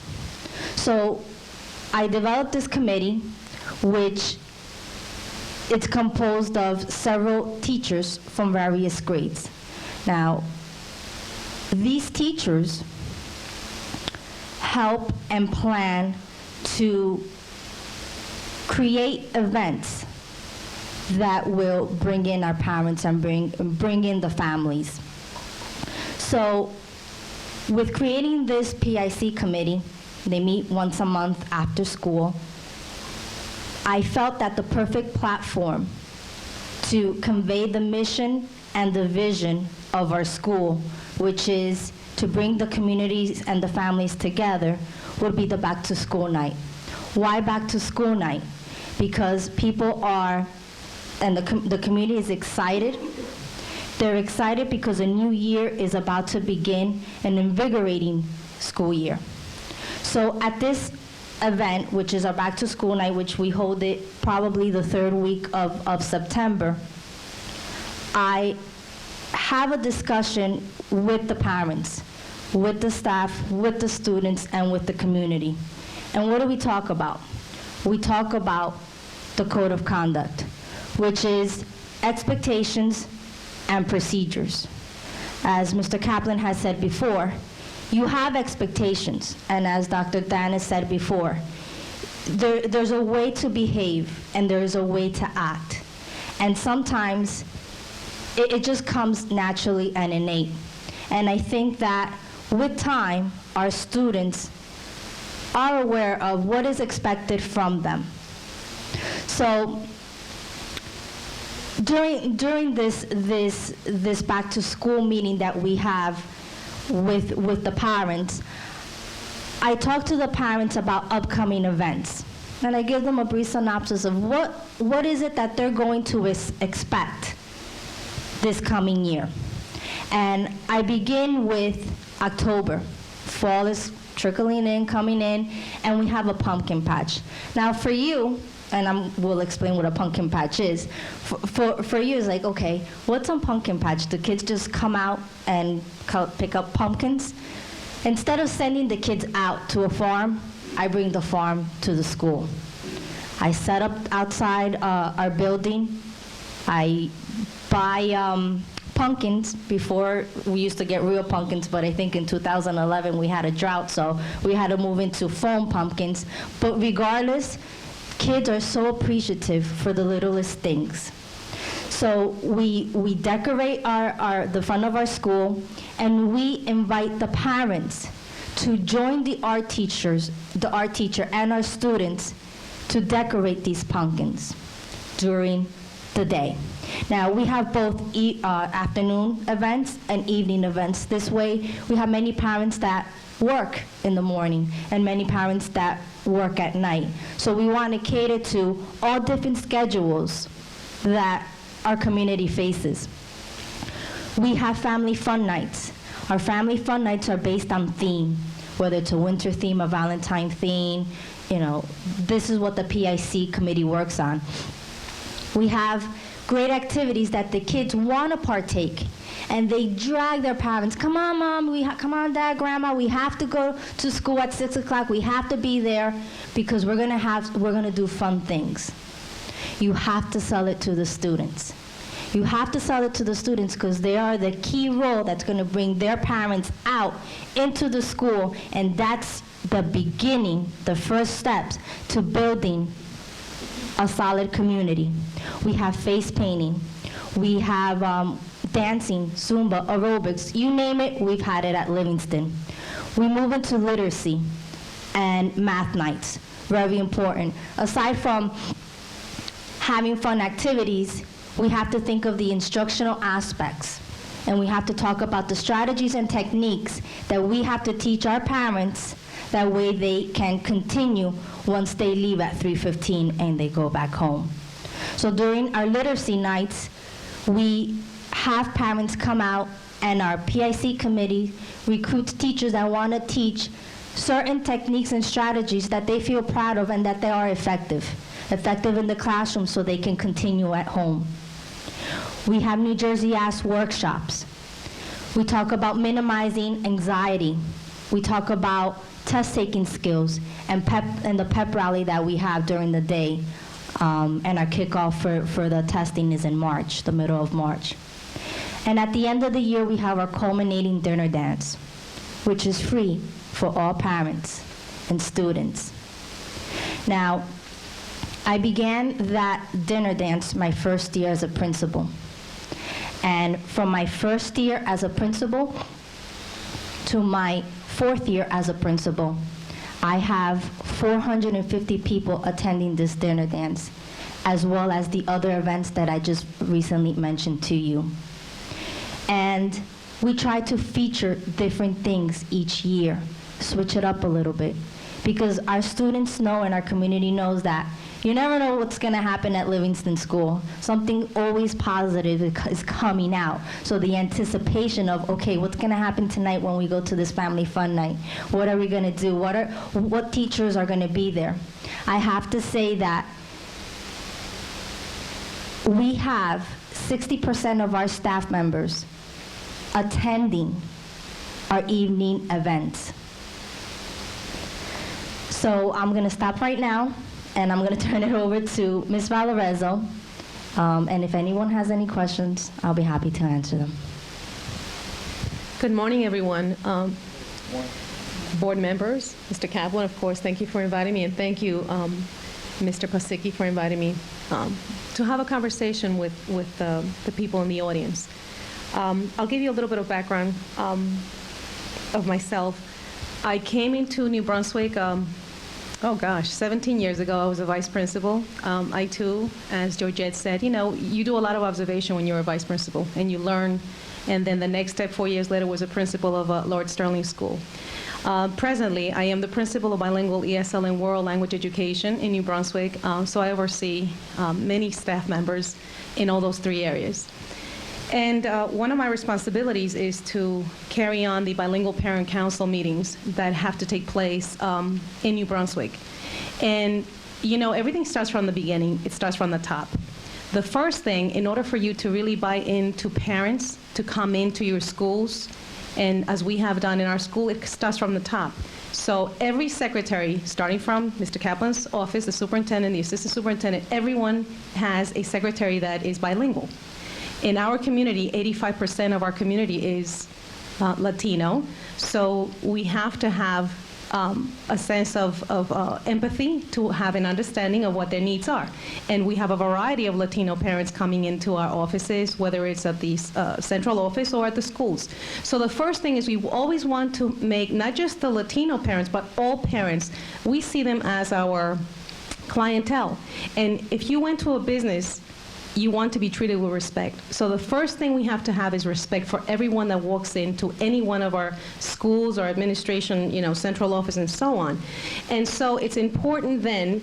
So I developed this committee, which it's composed of several teachers from various grades. Now, these teachers help and plan to create events that will bring in our parents and bring in the families. So with creating this PIC committee, they meet once a month after school, I felt that the perfect platform to convey the mission and the vision of our school, which is to bring the communities and the families together, would be the back to school night. Why back to school night? Because people are, and the community is excited. They're excited because a new year is about to begin, an invigorating school year. So at this event, which is our back to school night, which we hold it probably the third week of September, I have a discussion with the parents, with the staff, with the students, and with the community. And what do we talk about? We talk about the Code of Conduct, which is expectations and procedures. As Mr. Kaplan has said before, you have expectations, and as Dr. Danis said before, there's a way to behave and there's a way to act. And sometimes it just comes naturally and innate. And I think that with time, our students are aware of what is expected from them. So during this back to school meeting that we have with the parents, I talk to the parents about upcoming events. And I give them a brief synopsis of what is it that they're going to expect this coming year. And I begin with October. Fall is trickling in, coming in, and we have a pumpkin patch. Now for you, and we'll explain what a pumpkin patch is, for you it's like, okay, what's a pumpkin patch? The kids just come out and pick up pumpkins? Instead of sending the kids out to a farm, I bring the farm to the school. I set up outside our building. I buy pumpkins. Before, we used to get real pumpkins, but I think in 2011 we had a drought, so we had to move into foam pumpkins. But regardless, kids are so appreciative for the littlest things. So we decorate the front of our school, and we invite the parents to join the art teacher and our students to decorate these pumpkins during the day. Now, we have both afternoon events and evening events. This way, we have many parents that work in the morning and many parents that work at night. So we want to cater to all different schedules that our community faces. We have family fun nights. Our family fun nights are based on theme, whether it's a winter theme, a Valentine theme. You know, this is what the PIC committee works on. We have great activities that the kids want to partake, and they drag their parents. Come on, Mom. Come on, Dad, Grandma. We have to go to school at 6 o'clock. We have to be there because we're gonna do fun things. You have to sell it to the students. You have to sell it to the students because they are the key role that's going to bring their parents out into the school, and that's the beginning, the first steps to building a solid community. We have face painting. We have dancing, Zumba, aerobics, you name it, we've had it at Livingston. We move into literacy and math nights, very important. Aside from having fun activities, we have to think of the instructional aspects, and we have to talk about the strategies and techniques that we have to teach our parents. That way they can continue once they leave at 3:15 and they go back home. So during our literacy nights, we have parents come out, and our PIC committee recruits teachers that want to teach certain techniques and strategies that they feel proud of and that they are effective in the classroom so they can continue at home. We have New Jersey Ask workshops. We talk about minimizing anxiety. We talk about test-taking skills and the pep rally that we have during the day. And our kickoff for the testing is in March, the middle of March. And at the end of the year, we have our culminating dinner dance, which is free for all parents and students. Now, I began that dinner dance my first year as a principal. And from my first year as a principal to my fourth year as a principal, I have 450 people attending this dinner dance, as well as the other events that I just recently mentioned to you. And we try to feature different things each year, switch it up a little bit, because our students know and our community knows that you never know what's going to happen at Livingston School. Something always positive is coming out. So the anticipation of, okay, what's going to happen tonight when we go to this family fun night? What are we going to do? What teachers are going to be there? I have to say that we have 60% of our staff members attending our evening events. So I'm going to stop right now, and I'm going to turn it over to Ms. Valarezo. And if anyone has any questions, I'll be happy to answer them. Good morning, everyone. board members, Mr. Kaplan, of course, thank you for inviting me, and thank you, Mr. Pasicki, for inviting me to have a conversation with the people in the audience. I'll give you a little bit of background of myself. I came into New Brunswick, 17 years ago. I was a vice principal. I too, as Georgette said, you do a lot of observation when you're a vice principal, and you learn. And then the next step, 4 years later, was a principal of Lord Sterling School. Presently, I am the principal of bilingual ESL and world language education in New Brunswick, so I oversee many staff members in all those 3 areas. And one of my responsibilities is to carry on the bilingual parent council meetings that have to take place in New Brunswick. And, everything starts from the beginning. It starts from the top. The first thing, in order for you to really buy into parents to come into your schools, and as we have done in our school, it starts from the top. So every secretary, starting from Mr. Kaplan's office, the superintendent, the assistant superintendent, everyone has a secretary that is bilingual. In our community, 85% of our community is Latino, so we have to have a sense of empathy to have an understanding of what their needs are. And we have a variety of Latino parents coming into our offices, whether it's at the central office or at the schools. So the first thing is we always want to make not just the Latino parents, but all parents, we see them as our clientele. And if you went to a business, you want to be treated with respect. So the first thing we have to have is respect for everyone that walks into any one of our schools or administration, central office and so on. And so it's important then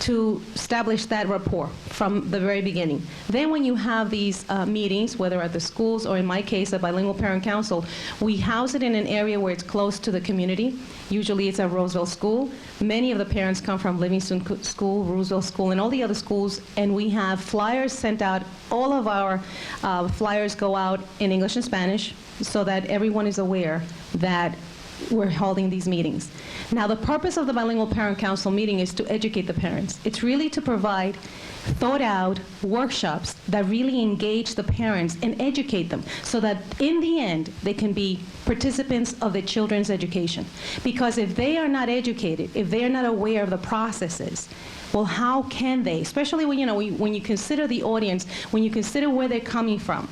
to establish that rapport from the very beginning. Then when you have these meetings, whether at the schools or in my case, a bilingual parent council, we house it in an area where it's close to the community. Usually it's at Roosevelt School. Many of the parents come from Livingston School, Roosevelt School, and all the other schools, and we have flyers sent out. All of our flyers go out in English and Spanish so that everyone is aware that we're holding these meetings. Now, the purpose of the Bilingual Parent Council meeting is to educate the parents. It's really to provide thought-out workshops that really engage the parents and educate them so that in the end, they can be participants of their children's education. Because if they are not educated, if they are not aware of the processes, well, how can they? Especially when you consider the audience, when you consider where they're coming from,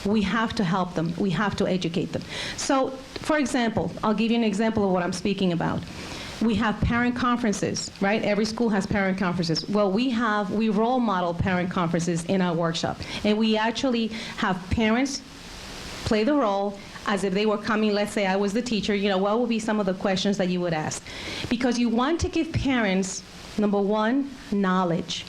we have to help them. We have to educate them. So, for example, I'll give you an example of what I'm speaking about. We have parent conferences, right? Every school has parent conferences. Well, we role model parent conferences in our workshop. And we actually have parents play the role as if they were coming, let's say I was the teacher, what would be some of the questions that you would ask? Because you want to give parents, number one, knowledge.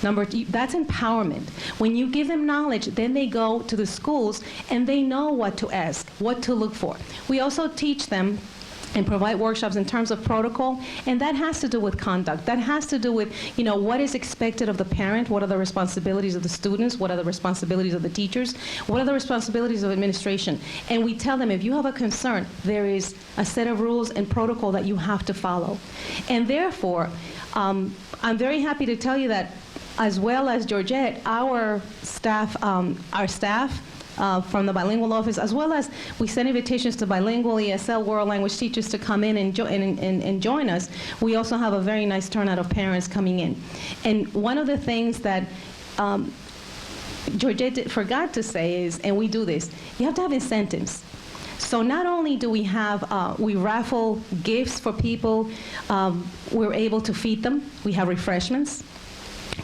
Number two, that's empowerment. When you give them knowledge, then they go to the schools and they know what to ask, what to look for. We also teach them and provide workshops in terms of protocol, and that has to do with conduct. That has to do with, what is expected of the parent, what are the responsibilities of the students, what are the responsibilities of the teachers, what are the responsibilities of administration. And we tell them, if you have a concern, there is a set of rules and protocol that you have to follow. And therefore, I'm very happy to tell you that, as well as Georgette, our staff from the bilingual office, as well as we send invitations to bilingual ESL world language teachers to come in and join us. We also have a very nice turnout of parents coming in. And one of the things that Georgette forgot to say is, and we do this, you have to have incentives. So not only do we have, we raffle gifts for people, we're able to feed them, we have refreshments.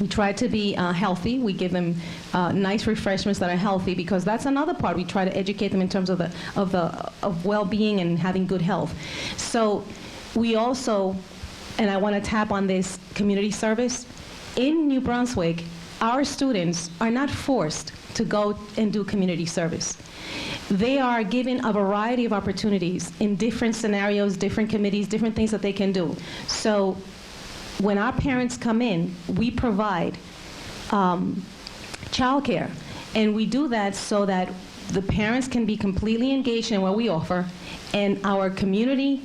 We try to be healthy. We give them nice refreshments that are healthy, because that's another part. We try to educate them in terms of well-being and having good health. So we also, and I want to tap on this community service. In New Brunswick, our students are not forced to go and do community service. They are given a variety of opportunities in different scenarios, different committees, different things that they can do. So when our parents come in, we provide childcare, and we do that so that the parents can be completely engaged in what we offer, and our community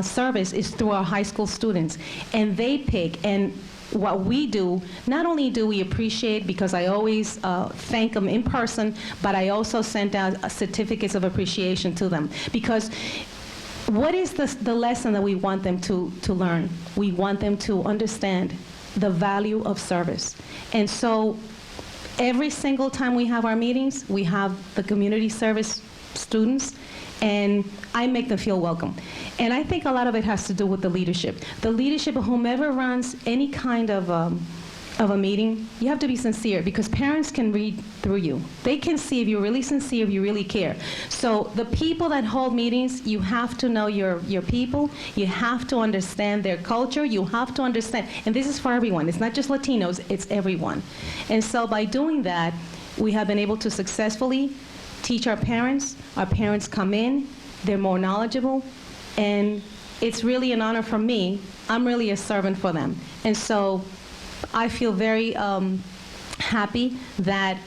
service is through our high school students, and they pick. And what we do, not only do we appreciate, because I always thank them in person, but I also send out certificates of appreciation to them, because what is the lesson that we want them to learn? We want them to understand the value of service. And so every single time we have our meetings, we have the community service students, and I make them feel welcome. And I think a lot of it has to do with the leadership. The leadership of whomever runs any kind of a meeting, you have to be sincere, because parents can read through you. They can see if you're really sincere, if you really care. So the people that hold meetings, you have to know your people. You have to understand their culture. You have to understand, and this is for everyone. It's not just Latinos, it's everyone. And so by doing that, we have been able to successfully teach our parents. Our parents come in, they're more knowledgeable, and it's really an honor for me. I'm really a servant for them. And so I feel very happy that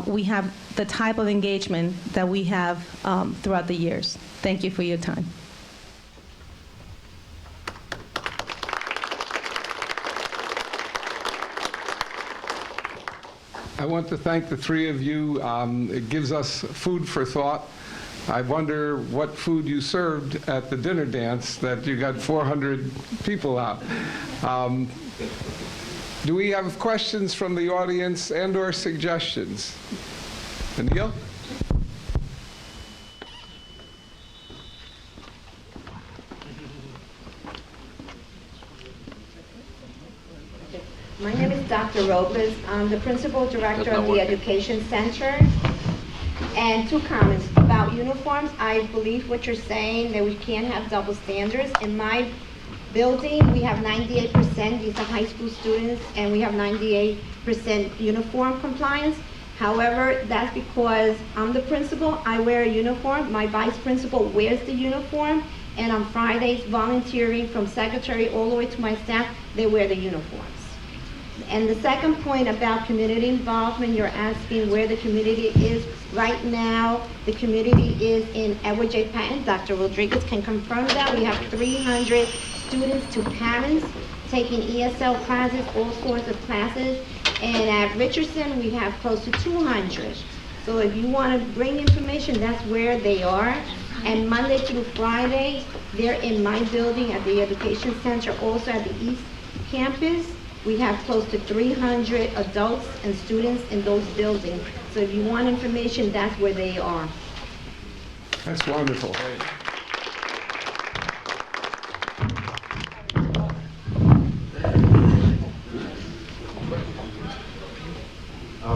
we have the type of engagement that we have throughout the years. Thank you for your time. I want to thank the three of you. It gives us food for thought. I wonder what food you served at the dinner dance that you got 400 people out. Do we have questions from the audience and/or suggestions? Anil? My name is Dr. Robles. I'm the Principal Director of the Education Center. And 2 comments about uniforms. I believe what you're saying, that we can't have double standards. In my building, we have 98%. These are high school students, and we have 98% uniform compliance. However, that's because I'm the principal. I wear a uniform. My vice principal wears the uniform. And on Fridays, volunteering from secretary all the way to my staff, they wear the uniforms. And the second point about community involvement, you're asking where the community is. Right now, the community is in Edward J. Patton. Dr. Rodriguez can confirm that. We have 300 students to parents taking ESL classes, all sorts of classes. And at Richardson, we have close to 200. So if you want to bring information, that's where they are. And Monday through Friday, they're in my building at the Education Center, also at the East Campus. We have close to 300 adults and students in those buildings. So if you want information, that's where they are. That's wonderful.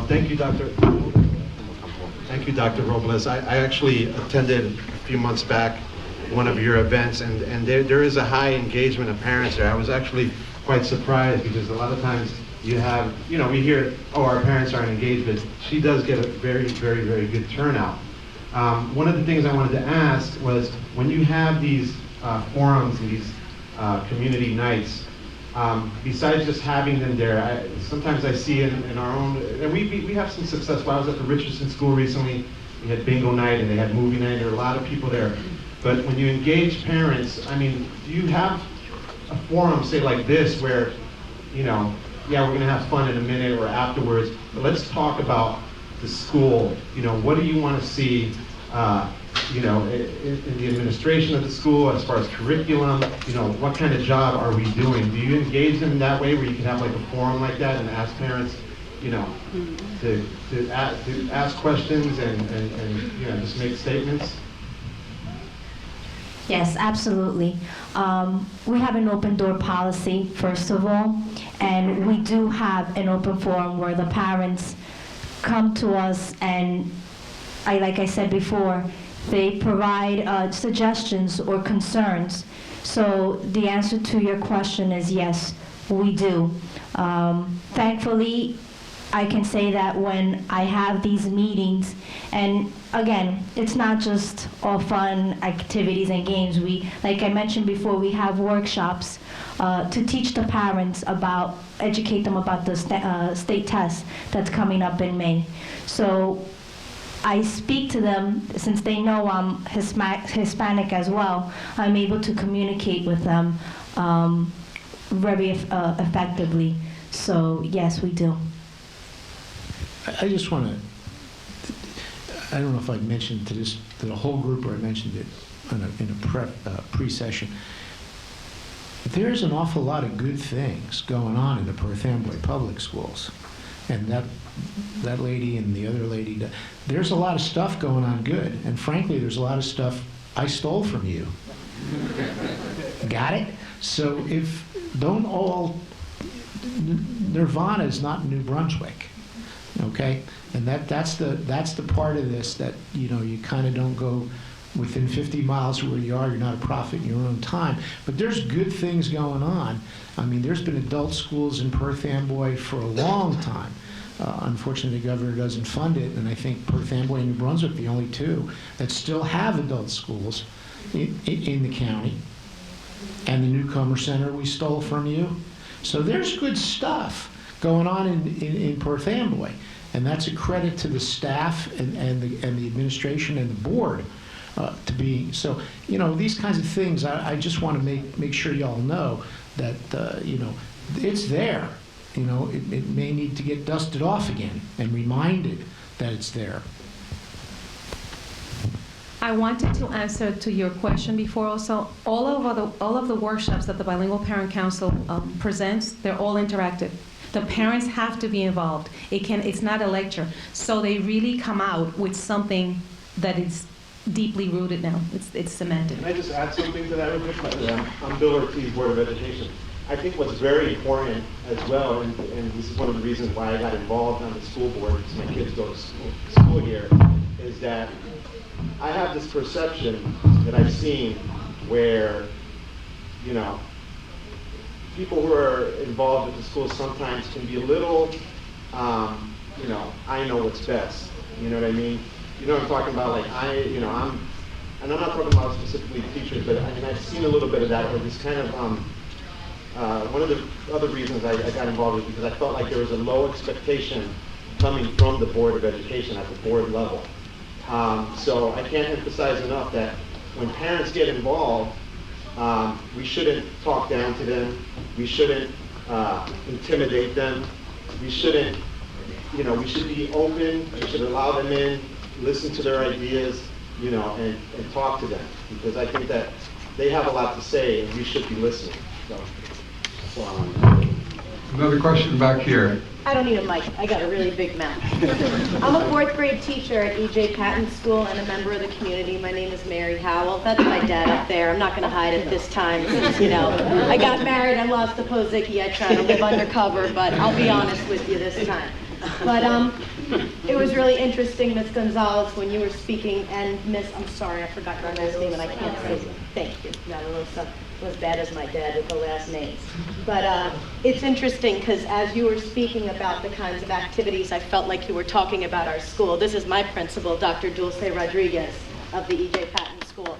Thank you, Dr. Robles. I actually attended a few months back one of your events, and there is a high engagement of parents there. I was actually quite surprised, because a lot of times you have, we hear, oh, our parents aren't engaged, but she does get a very, very, very good turnout. One of the things I wanted to ask was, when you have these forums and these community nights, besides just having them there, sometimes I see in our own, and we have some success. When I was at the Richardson School recently, we had bingo night and they had movie night. There were a lot of people there. But when you engage parents, I mean, do you have a forum, say like this, where, yeah, we're gonna have fun in a minute or afterwards, but let's talk about the school. What do you want to see, in the administration of the school, as far as curriculum, what kind of job are we doing? Do you engage them in that way, where you can have like a forum like that and ask parents, to ask questions and just make statements? Yes, absolutely. We have an open door policy, first of all, and we do have an open forum where the parents come to us, and like I said before, they provide suggestions or concerns. So the answer to your question is yes, we do. Thankfully, I can say that when I have these meetings, and again, it's not just all fun activities and games. Like I mentioned before, we have workshops to teach the parents educate them about the state test that's coming up in May. So I speak to them, since they know I'm Hispanic as well. I'm able to communicate with them very effectively. So yes, we do. I just want to, I don't know if I mentioned to the whole group or I mentioned it in a pre-session. There's an awful lot of good things going on in the Perth Amboy Public Schools. And that lady and the other lady, there's a lot of stuff going on good. And frankly, there's a lot of stuff I stole from you. Got it? So don't all, Nirvana is not New Brunswick, okay? And that's the part of this that, you kind of don't go within 50 miles of where you are. You're not a prophet in your own time. But there's good things going on. I mean, there's been adult schools in Perth Amboy for a long time. Unfortunately, the governor doesn't fund it, and I think Perth Amboy and New Brunswick are the only two that still have adult schools in the county. And the Newcomer Center we stole from you. So there's good stuff going on in Perth Amboy, and that's a credit to the staff and the administration and the board. To be so, these kinds of things. I just want to make sure y'all know that it's there. It may need to get dusted off again and reminded that it's there. I wanted to answer to your question before also. All of the workshops that the Bilingual Parent Council presents, they're all interactive. The parents have to be involved. It's not a lecture. So they really come out with something that is deeply rooted now. It's cemented. Can I just add something to that real quick? I'm Bill Ortiz, Board of Education. I think what's very important as well, and this is one of the reasons why I got involved on the school board, because my kids go to school here, is that I have this perception that I've seen where, people who are involved with the schools sometimes can be a little, I know what's best. You know what I mean? You know what I'm talking about? Like and I'm not talking about specifically teachers, but I mean, I've seen a little bit of that, where this kind of, one of the other reasons I got involved was because I felt like there was a low expectation coming from the Board of Education at the board level. So I can't emphasize enough that when parents get involved, we shouldn't talk down to them. We shouldn't intimidate them. We shouldn't, we should be open. We should allow them in, listen to their ideas, and talk to them. Because I think that they have a lot to say and we should be listening. So, that's all I want to say. Another question back here. I don't need a mic. I got a really big mouth. I'm a 4th grade teacher at E.J. Patton School and a member of the community. My name is Mary Howell. That's my dad up there. I'm not going to hide it this time since, I got married, I lost the Pozicki. I try to live undercover, but I'll be honest with you this time. But it was really interesting, Ms. Gonzalez, when you were speaking, and I'm sorry, I forgot your last name and I can't say it. Thank you. Not a little stuff. As bad as my dad with the last names. But it's interesting because as you were speaking about the kinds of activities, I felt like you were talking about our school. This is my principal, Dr. Dulce Rodriguez of the E.J. Patton School.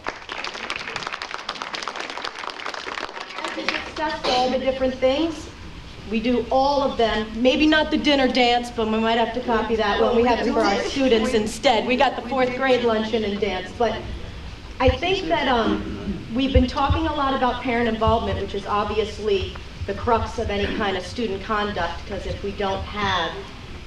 As we discussed all the different things, we do all of them, maybe not the dinner dance, but we might have to copy that one. We have it for our students instead. We got the 4th grade luncheon and dance. But I think that we've been talking a lot about parent involvement, which is obviously the crux of any kind of student conduct, because if we don't have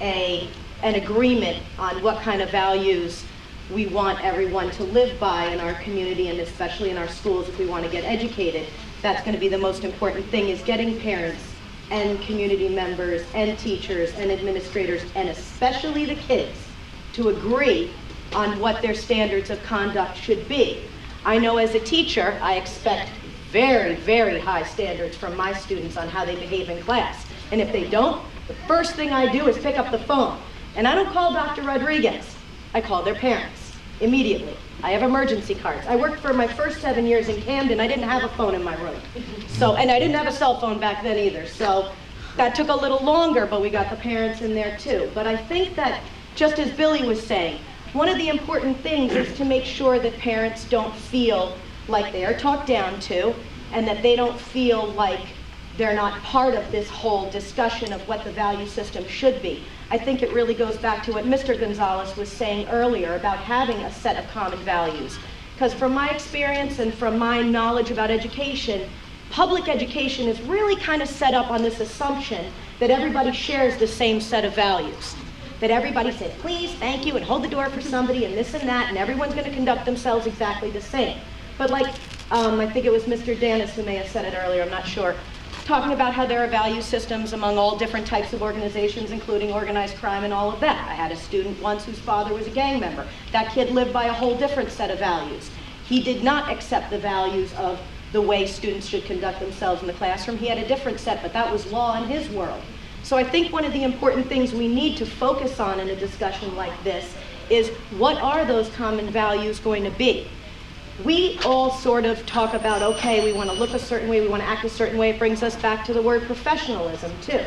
an agreement on what kind of values we want everyone to live by in our community, and especially in our schools if we want to get educated, that's going to be the most important thing, is getting parents and community members and teachers and administrators, and especially the kids, to agree on what their standards of conduct should be. I know as a teacher, I expect very, very high standards from my students on how they behave in class. And if they don't, the first thing I do is pick up the phone. And I don't call Dr. Rodriguez. I call their parents immediately. I have emergency cards. I worked for my first 7 years in Camden. I didn't have a phone in my room. And I didn't have a cell phone back then either. So that took a little longer, but we got the parents in there too. But I think that, just as Billy was saying, one of the important things is to make sure that parents don't feel like they are talked down to, and that they don't feel like they're not part of this whole discussion of what the value system should be. I think it really goes back to what Mr. Gonzalez was saying earlier about having a set of common values. Because from my experience and from my knowledge about education, public education is really kind of set up on this assumption that everybody shares the same set of values. That everybody says, please, thank you, and hold the door for somebody, and this and that, and everyone's going to conduct themselves exactly the same. But like, I think it was Mr. Danis who may have said it earlier, I'm not sure, talking about how there are value systems among all different types of organizations, including organized crime and all of that. I had a student once whose father was a gang member. That kid lived by a whole different set of values. He did not accept the values of the way students should conduct themselves in the classroom. He had a different set, but that was law in his world. So I think one of the important things we need to focus on in a discussion like this is, what are those common values going to be? We all sort of talk about, okay, we want to look a certain way, we want to act a certain way. It brings us back to the word professionalism too.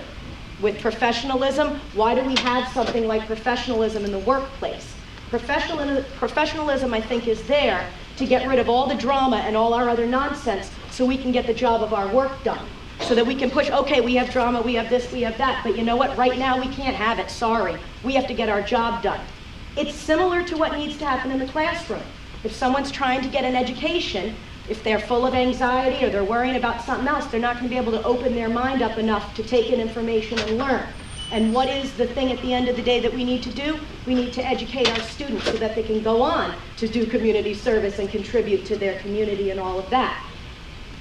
With professionalism, why do we have something like professionalism in the workplace? Professionalism, I think, is there to get rid of all the drama and all our other nonsense so we can get the job of our work done. So that we can push, okay, we have drama, we have this, we have that, but you know what, right now we can't have it, sorry. We have to get our job done. It's similar to what needs to happen in the classroom. If someone's trying to get an education, if they're full of anxiety or they're worrying about something else, they're not going to be able to open their mind up enough to take in information and learn. And what is the thing at the end of the day that we need to do? We need to educate our students so that they can go on to do community service and contribute to their community and all of that.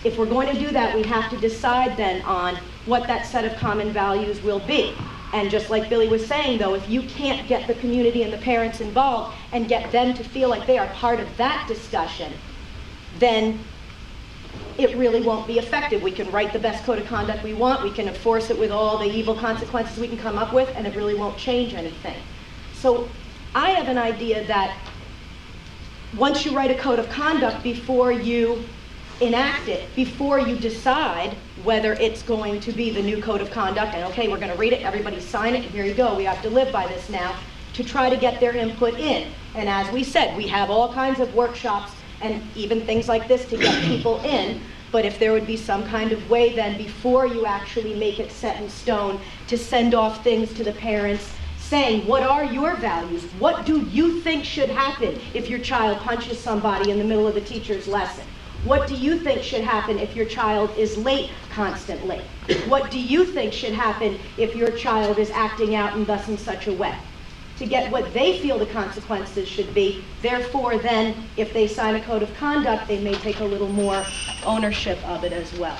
If we're going to do that, we have to decide then on what that set of common values will be. And just like Billy was saying, though, if you can't get the community and the parents involved and get them to feel like they are part of that discussion, then it really won't be effective. We can write the best code of conduct we want, we can enforce it with all the evil consequences we can come up with, and it really won't change anything. So I have an idea that once you write a code of conduct, before you enact it, before you decide whether it's going to be the new code of conduct, and okay, we're going to read it, everybody sign it, and here you go, we have to live by this now, to try to get their input in. And as we said, we have all kinds of workshops and even things like this to get people in, but if there would be some kind of way then, before you actually make it set in stone, to send off things to the parents saying, what are your values? What do you think should happen if your child punches somebody in the middle of the teacher's lesson? What do you think should happen if your child is late constantly? What do you think should happen if your child is acting out in thus and such a way? To get what they feel the consequences should be. Therefore, then, if they sign a code of conduct, they may take a little more ownership of it as well.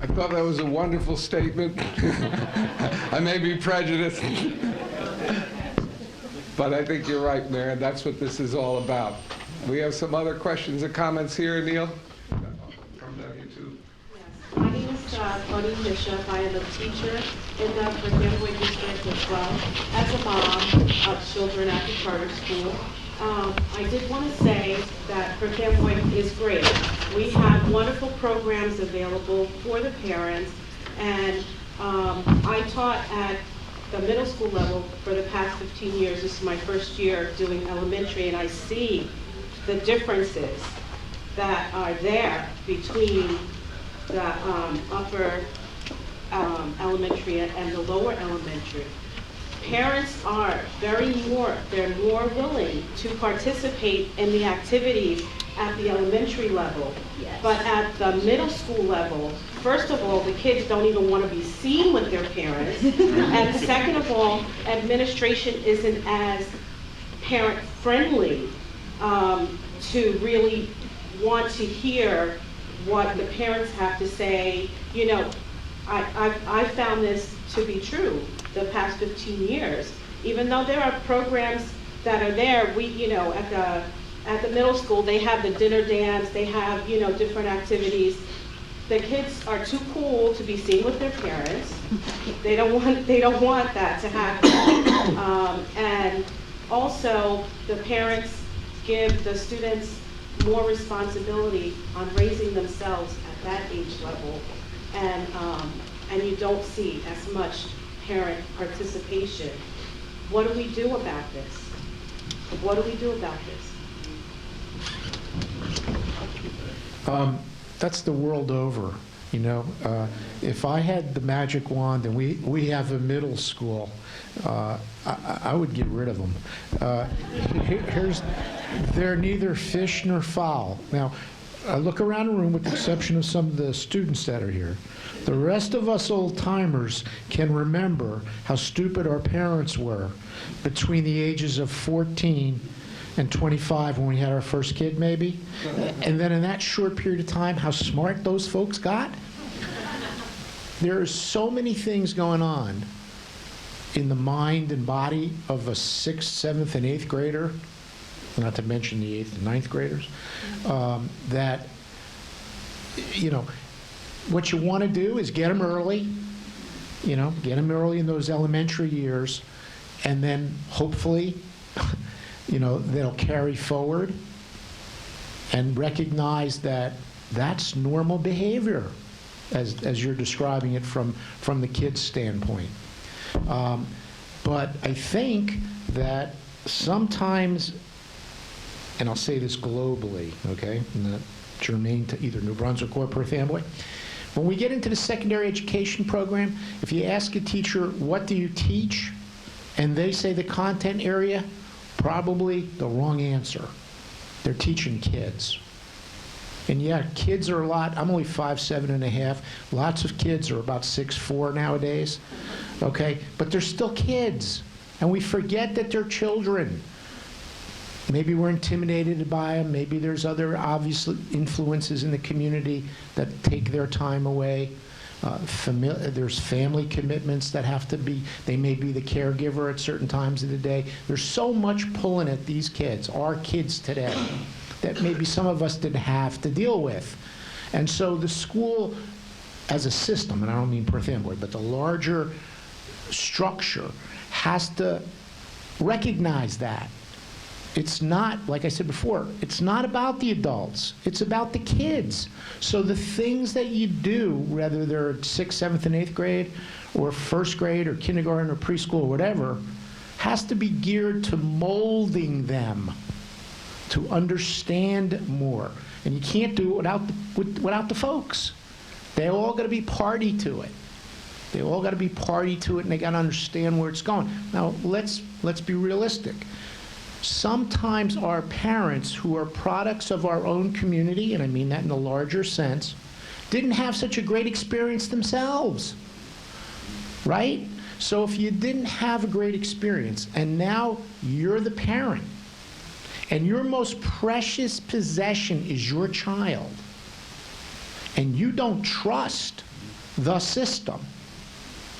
I thought that was a wonderful statement. I may be prejudiced, but I think you're right, Mayor. That's what this is all about. We have some other questions and comments here, Neil? From W2. My name is Tony Bishop. I am a teacher in the Perth Amboy district as well as a mom of children at the charter school. I did want to say that Perth Amboy is great. We have wonderful programs available for the parents, and I taught at the middle school level for the past 15 years. This is my first year doing elementary, and I see the differences that are there between the upper elementary and the lower elementary. Parents are they're more willing to participate in the activities at the elementary level. Yes. But at the middle school level, first of all, the kids don't even want to be seen with their parents. And second of all, administration isn't as parent-friendly to really want to hear what the parents have to say. You know, I found this to be true the past 15 years. Even though there are programs that are there, we, you know, at the middle school, they have the dinner dance, they have, you know, different activities. The kids are too cool to be seen with their parents. They don't want that to happen. And also, the parents give the students more responsibility on raising themselves at that age level, and you don't see as much parent participation. What do we do about this? What do we do about this? That's the world over, you know. If I had the magic wand and we have a middle school, I would get rid of them. They're neither fish nor fowl. Now, I look around the room with the exception of some of the students that are here. The rest of us old-timers can remember how stupid our parents were between the ages of 14 and 25 when we had our first kid, maybe. And then in that short period of time, how smart those folks got. There are so many things going on in the mind and body of a 6th, 7th, and 8th grader, not to mention the 8th and 9th graders, that, you know, what you want to do is get them early, you know, get them early in those elementary years, and then hopefully, you know, they'll carry forward and recognize that that's normal behavior, as you're describing it from the kid's standpoint. But I think that sometimes, and I'll say this globally, okay, not germane to either New Brunswick or Perth Amboy, when we get into the secondary education program, if you ask a teacher, what do you teach? And they say the content area, probably the wrong answer. They're teaching kids. And yeah, kids are a lot. I'm only 5'7 and a half. Lots of kids are about 6'4 nowadays. Okay? But they're still kids. And we forget that they're children. Maybe we're intimidated by them. Maybe there's other obvious influences in the community that take their time away. There's family commitments that have to be, they may be the caregiver at certain times of the day. There's so much pulling at these kids, our kids today, that maybe some of us didn't have to deal with. And so the school as a system, and I don't mean Perth Amboy, but the larger structure has to recognize that. It's not, like I said before, it's not about the adults. It's about the kids. So the things that you do, whether they're 6th, 7th, and 8th grade, or 1st grade, or kindergarten, or preschool, or whatever, has to be geared to molding them to understand more. And you can't do it without the folks. They all got to be party to it. They all got to be party to it, and they got to understand where it's going. Now, let's be realistic. Sometimes our parents, who are products of our own community, and I mean that in a larger sense, didn't have such a great experience themselves, right? So if you didn't have a great experience, and now you're the parent, and your most precious possession is your child, and you don't trust the system,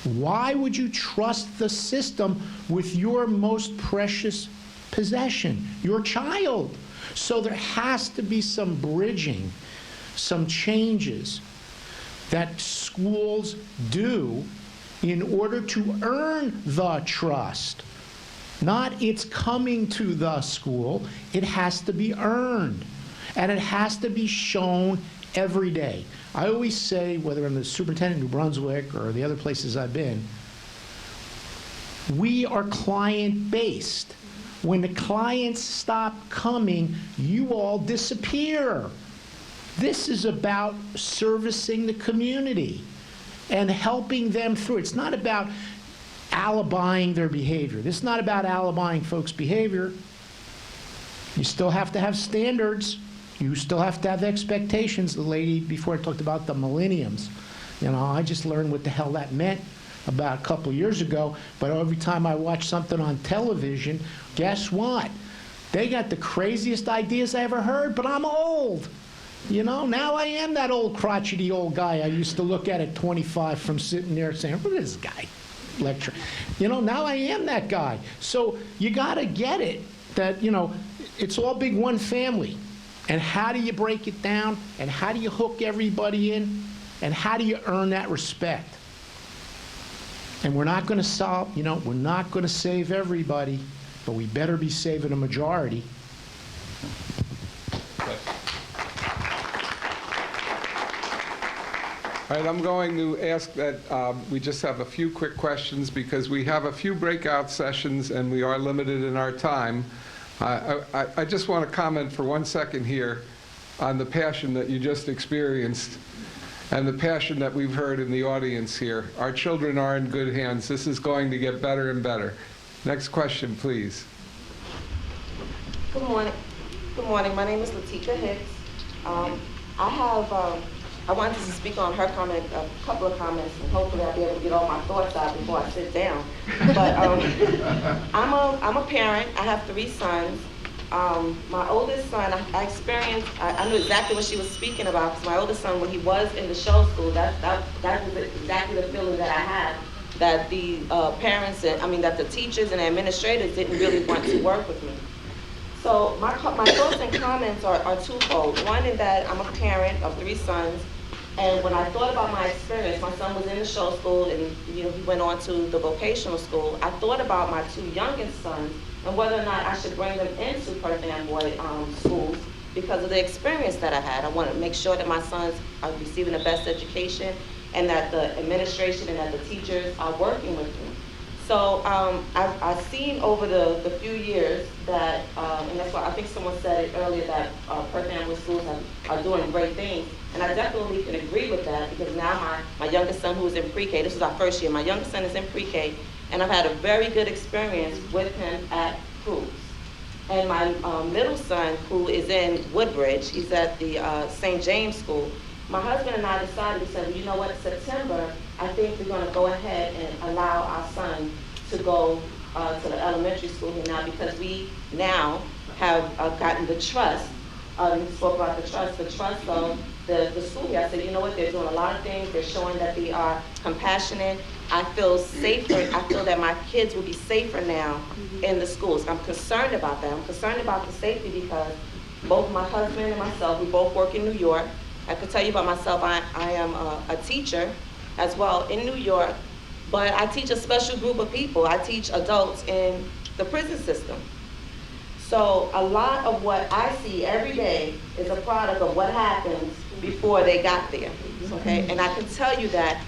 why would you trust the system with your most precious possession, your child? So there has to be some bridging, some changes that schools do in order to earn the trust. Not it's coming to the school, it has to be earned. And it has to be shown every day. I always say, whether I'm the superintendent in New Brunswick or the other places I've been, we are client-based. When the clients stop coming, you all disappear. This is about servicing the community and helping them through. It's not about alibying their behavior. This is not about alibying folks' behavior. You still have to have standards. You still have to have expectations. The lady before talked about the millenniums. You know, I just learned what the hell that meant about a couple of years ago, but every time I watch something on television, guess what? They got the craziest ideas I ever heard, but I'm old. You know, now I am that old crotchety old guy I used to look at 25 from sitting there saying, what is this guy lecturing? You know, now I am that guy. So you got to get it that, you know, it's all big one family. And how do you break it down? And how do you hook everybody in? And how do you earn that respect? And we're not going to solve, you know, we're not going to save everybody, but we better be saving a majority. All right, I'm going to ask that we just have a few quick questions because we have a few breakout sessions and we are limited in our time. I just want to comment for 1 second here on the passion that you just experienced and the passion that we've heard in the audience here. Our children are in good hands. This is going to get better and better. Next question, please. Good morning. Good morning. My name is Latika Hicks. I wanted to speak on her comment, a couple of comments, and hopefully I'll be able to get all my thoughts out before I sit down. But I'm a parent. I have 3 sons. My oldest son, I knew exactly what she was speaking about, because my oldest son, when he was in the show school, that was exactly the feeling that I had, that the parents, that the teachers and administrators didn't really want to work with me. So my thoughts and comments are twofold. One is that I'm a parent of 3 sons, and when I thought about my experience, my son was in the show school, and he went on to the vocational school. I thought about my 2 youngest sons and whether or not I should bring them into Perth Amboy schools because of the experience that I had. I wanted to make sure that my sons are receiving the best education and that the administration and that the teachers are working with me. So I've seen over the few years that, and that's why I think someone said it earlier, that Perth Amboy schools are doing great things. And I definitely can agree with that, because now my youngest son, who is in pre-K, this is our first year, my youngest son is in pre-K, and I've had a very good experience with him at Cruz. And my middle son, who is in Woodbridge, he's at the St. James School, my husband and I decided, we said, well, you know what, September, I think we're going to go ahead and allow our son to go to the elementary school here now, because we now have gotten the trust. We spoke about the trust of the school here. I said, you know what, they're doing a lot of things. They're showing that they are compassionate. I feel safer. I feel that my kids will be safer now in the schools. I'm concerned about that. I'm concerned about the safety because both my husband and myself, we both work in New York. I could tell you about myself, I am a teacher as well in New York, but I teach a special group of people. I teach adults in the prison system. So a lot of what I see every day is a product of what happens before they got there, okay? And I can tell you that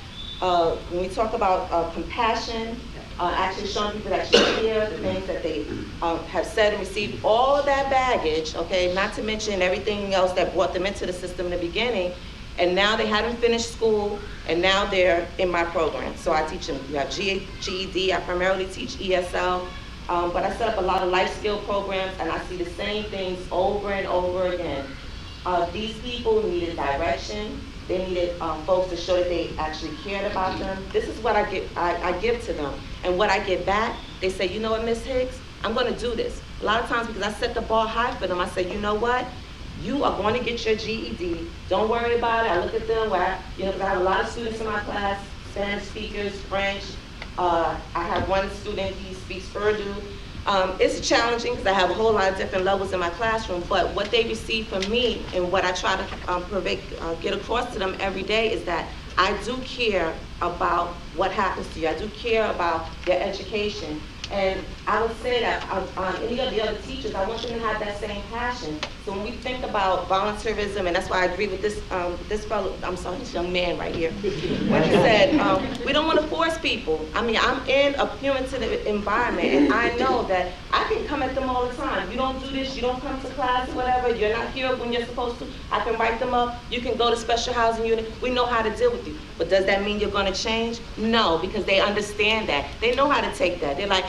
when we talk about compassion, actually showing people that you care, the things that they have said and received, all of that baggage, okay, not to mention everything else that brought them into the system in the beginning, and now they haven't finished school, and now they're in my program. So I teach them, you have GED, I primarily teach ESL, but I set up a lot of life skill programs, and I see the same things over and over again. These people needed direction. They needed folks to show that they actually cared about them. This is what I give to them. And what I get back, they say, you know what, Ms. Hicks, I'm gonna do this. A lot of times, because I set the bar high for them, I say, you know what? You are going to get your GED. Don't worry about it. I look at them, because I have a lot of students in my class, Spanish speakers, French. I have one student, he speaks Urdu. It's challenging because I have a whole lot of different levels in my classroom, but what they receive from me and what I try to get across to them every day is that I do care about what happens to you. I do care about their education. And I would say that on any of the other teachers, I want them to have that same passion. So when we think about volunteerism, and that's why I agree with this fellow, I'm sorry, this young man right here, when he said, we don't want to force people. I mean, I'm in a punitive environment, and I know that I can come at them all the time. You don't do this, you don't come to class, whatever, you're not here when you're supposed to. I can write them up, you can go to special housing unit. We know how to deal with you. But does that mean you're going to change? No, because they understand that. They know how to take that. They're like,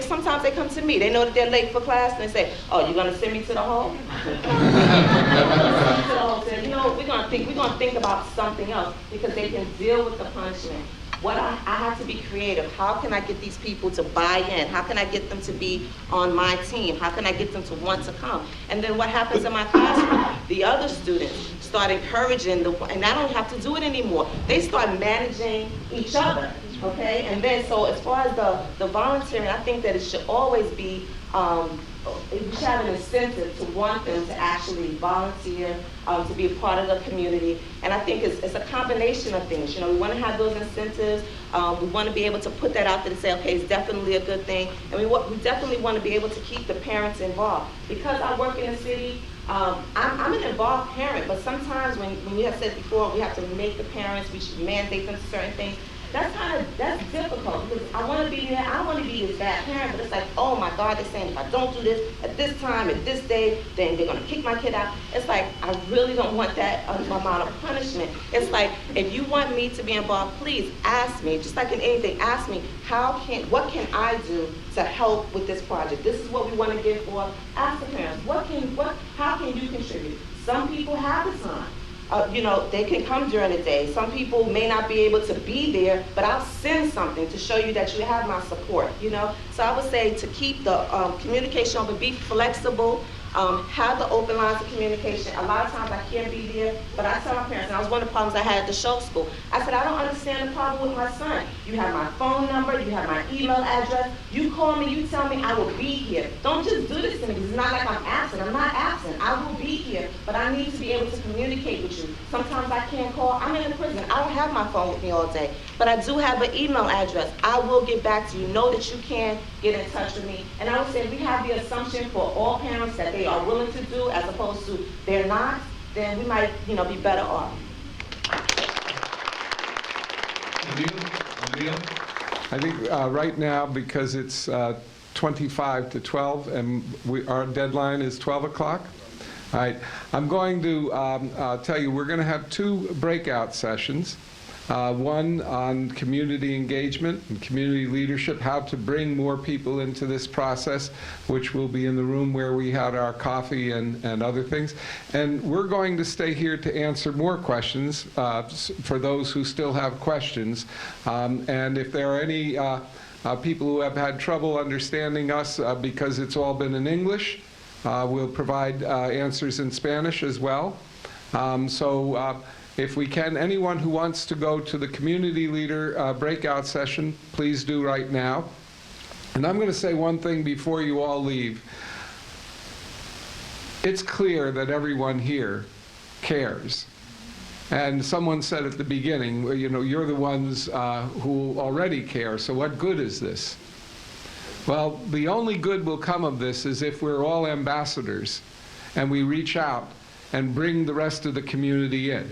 sometimes they come to me. They know that they're late for class, and they say, oh, you're going to send me to the hall? So, you know, we're going to think about something else, because they can deal with the punishment. I have to be creative. How can I get these people to buy in? How can I get them to be on my team? How can I get them to want to come? And then what happens in my classroom? The other students start encouraging, and I don't have to do it anymore. They start managing each other, okay? And then, so as far as the volunteering, I think that it should always be, we should have an incentive to want them to actually volunteer, to be a part of the community. And I think it's a combination of things. You know, we want to have those incentives. We want to be able to put that out there and say, okay, it's definitely a good thing. And we definitely want to be able to keep the parents involved. Because I work in the city, I'm an involved parent, but sometimes when we have said before, we have to make the parents, we should mandate them certain things. that's difficult because I want to be there. I don't want to be this bad parent, but it's like, oh my God, they're saying if I don't do this at this time, at this day, then they're going to kick my kid out. It's like, I really don't want that amount of punishment. It's like, if you want me to be involved, please ask me, just like in anything, ask me, what can I do to help with this project? This is what we want to give for. Ask the parents, how can you contribute? Some people have the time. They can come during the day. Some people may not be able to be there, but I'll send something to show you that you have my support, So I would say to keep the communication open, be flexible, have the open lines of communication. A lot of times I can't be there, but I tell my parents, and that was one of the problems I had at the show school. I said, I don't understand the problem with my son. You have my phone number, you have my email address. You call me, you tell me, I will be here. Don't just do this to me, because it's not like I'm absent. I'm not absent. I will be here, but I need to be able to communicate with you. Sometimes I can't call. I'm in a prison. I don't have my phone with me all day, but I do have an email address. I will get back to you. Know that you can get in touch with me. And I would say we have the assumption for all parents that they are willing to do as opposed to they're not, then we might, be better off. I think right now, because it's 25 to 12 and our deadline is 12 o'clock, all right, I'm going to tell you we're going to have 2 breakout sessions. One on community engagement and community leadership, how to bring more people into this process, which will be in the room where we had our coffee and other things. And we're going to stay here to answer more questions for those who still have questions. And if there are any people who have had trouble understanding us because it's all been in English, we'll provide answers in Spanish as well. If we can, anyone who wants to go to the community leader breakout session, please do right now. And I'm going to say one thing before you all leave. It's clear that everyone here cares. And someone said at the beginning, well, you're the ones who already care, so what good is this? Well, the only good will come of this is if we're all ambassadors and we reach out and bring the rest of the community in.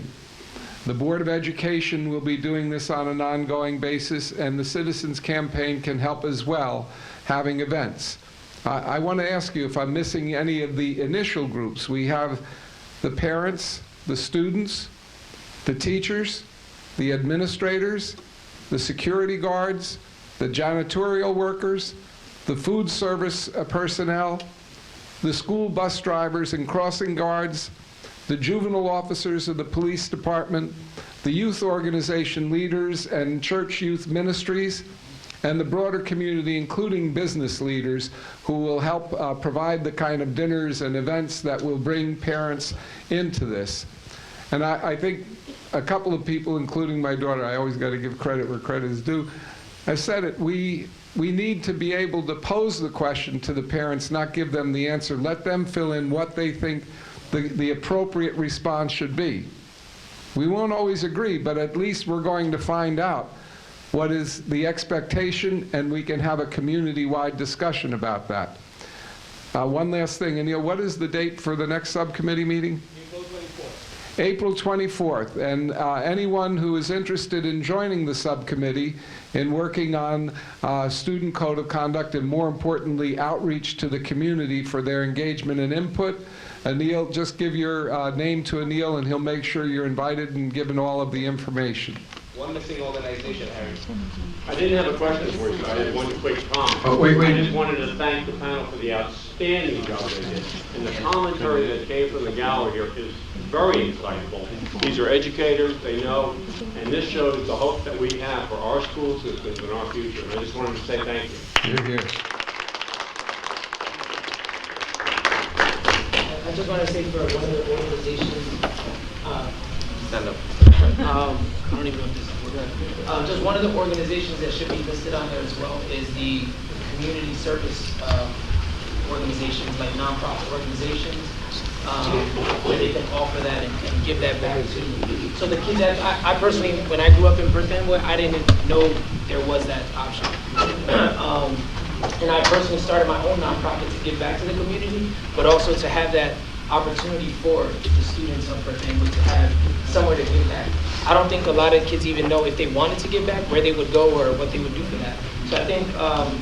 The Board of Education will be doing this on an ongoing basis, and the Citizens Campaign can help as well, having events. I want to ask you if I'm missing any of the initial groups. We have the parents, the students, the teachers, the administrators, the security guards, the janitorial workers, the food service personnel, the school bus drivers and crossing guards, the juvenile officers of the police department, the youth organization leaders and church youth ministries, and the broader community, including business leaders, who will help provide the kind of dinners and events that will bring parents into this. And I think a couple of people, including my daughter, I always got to give credit where credit is due, have said it. We need to be able to pose the question to the parents, not give them the answer. Let them fill in what they think the appropriate response should be. We won't always agree, but at least we're going to find out what is the expectation, and we can have a community-wide discussion about that. One last thing, Anil, what is the date for the next subcommittee meeting? April 24th. And anyone who is interested in joining the subcommittee in working on student code of conduct and, more importantly, outreach to the community for their engagement and input, Anil, just give your name to Anil and he'll make sure you're invited and given all of the information. One missing organization, Harry. I didn't have a question for you, but I had one quick comment. Oh, wait. I just wanted to thank the panel for the outstanding job they did. And the commentary that came from the gallery here is very insightful. These are educators, they know, and this shows the hope that we have for our school systems and our future. And I just wanted to say thank you. You're here. I just want to say for one of the organizations, Stand up. I don't even know if this is good. Just one of the organizations that should be listed on there as well is the community service organizations, like nonprofit organizations, where they can offer that and give that back to. So the kids that, I personally, when I grew up in Perth Amboy, I didn't know there was that option. And I personally started my own nonprofit to give back to the community, but also to have that opportunity for the students of Perth Amboy to have somewhere to give back. I don't think a lot of kids even know if they wanted to give back, where they would go or what they would do for that. So I think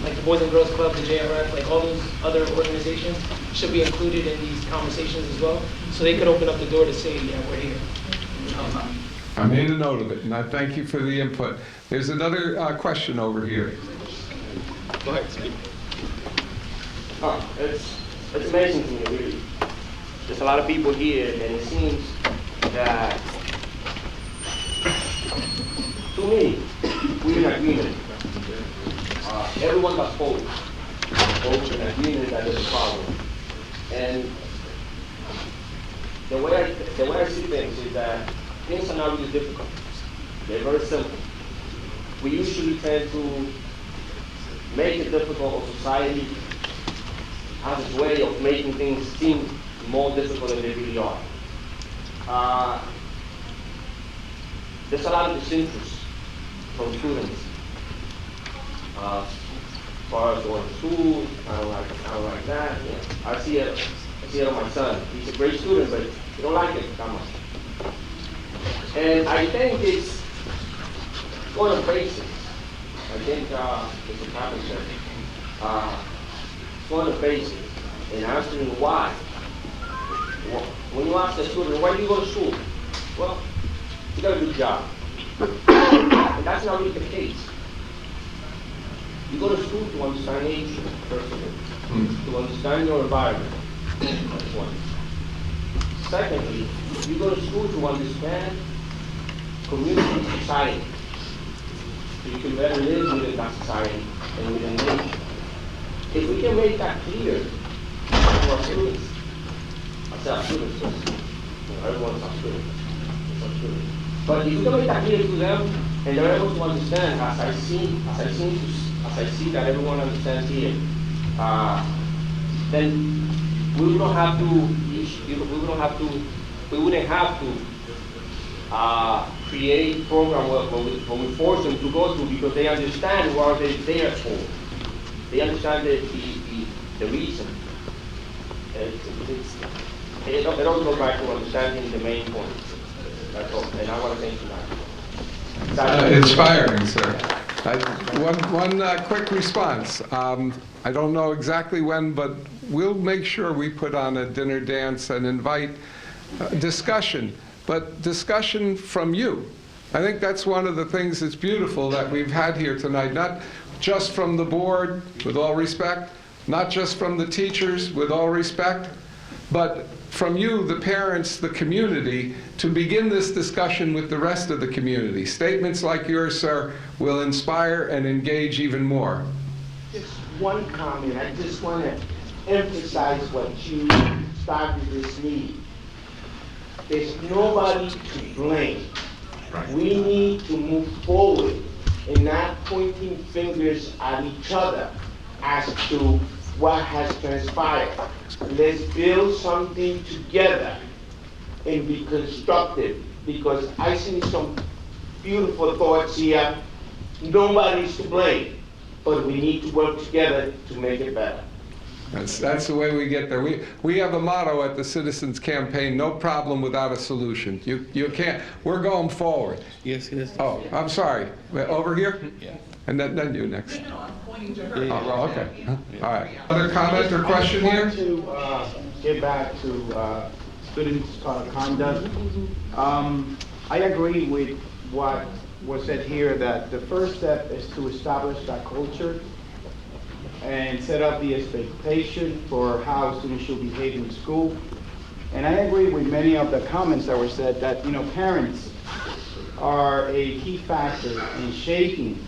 like the Boys and Girls Club, the JRF, like all those other organizations should be included in these conversations as well, so they could open up the door to say, yeah, we're here. I made a note of it, and I thank you for the input. There's another question over here. Go ahead, speak. It's amazing to me, really. There's a lot of people here, and it seems that, to me, we're in agreement. Everyone got spoke in agreement that there's a problem. And the way I see things is that things are not really difficult. They're very simple. We usually tend to make it difficult, or society has its way of making things seem more difficult than they really are. There's a lot of disinterest from students. As far as going to school, I don't like that. Yeah. I see it on my son. He's a great student, but he don't like it that much. And I think it's one of the basics. I think Mr. Kaplan said it's one of the basics. And answering why. When you ask a student, why do you go to school? Well, you got a good job. And that's not really the case. You go to school to understand nature, first of all, to understand your environment. That's one. Secondly, you go to school to understand community, society, so you can better live within that society and within nature. If we can make that clear to our students, I say our students first, everyone's our students. But if we can make that clear to them, and they're able to understand, as I see that everyone understands here, then we wouldn't have to create programs when we force them to go through, because they understand what they're there for. They understand the reason. It all goes back to understanding the main point. That's all. And I want to thank you that. Inspiring, sir. One quick response. I don't know exactly when, but we'll make sure we put on a dinner dance and invite discussion, but discussion from you. I think that's one of the things that's beautiful that we've had here tonight, not just from the board, with all respect, not just from the teachers, with all respect, but from you, the parents, the community, to begin this discussion with the rest of the community. Statements like yours, sir, will inspire and engage even more. Just one comment. I just want to emphasize what you started this meeting. There's nobody to blame. Right. We need to move forward and not pointing fingers at each other as to what has transpired. Let's build something together and be constructive, because I see some beautiful thoughts here. Nobody's to blame, but we need to work together to make it better. That's the way we get there. We have a motto at the Citizens Campaign: no problem without a solution. You can't. We're going forward. Yes, it is. Oh, I'm sorry. Over here? Yeah. And then you next. No, I'm pointing to her. Oh, okay. All right. Other comment or question here? I want to get back to students' conduct. I agree with what was said here, that the first step is to establish that culture and set up the expectation for how students should behave in school. And I agree with many of the comments that were said that, parents are a key factor in shaping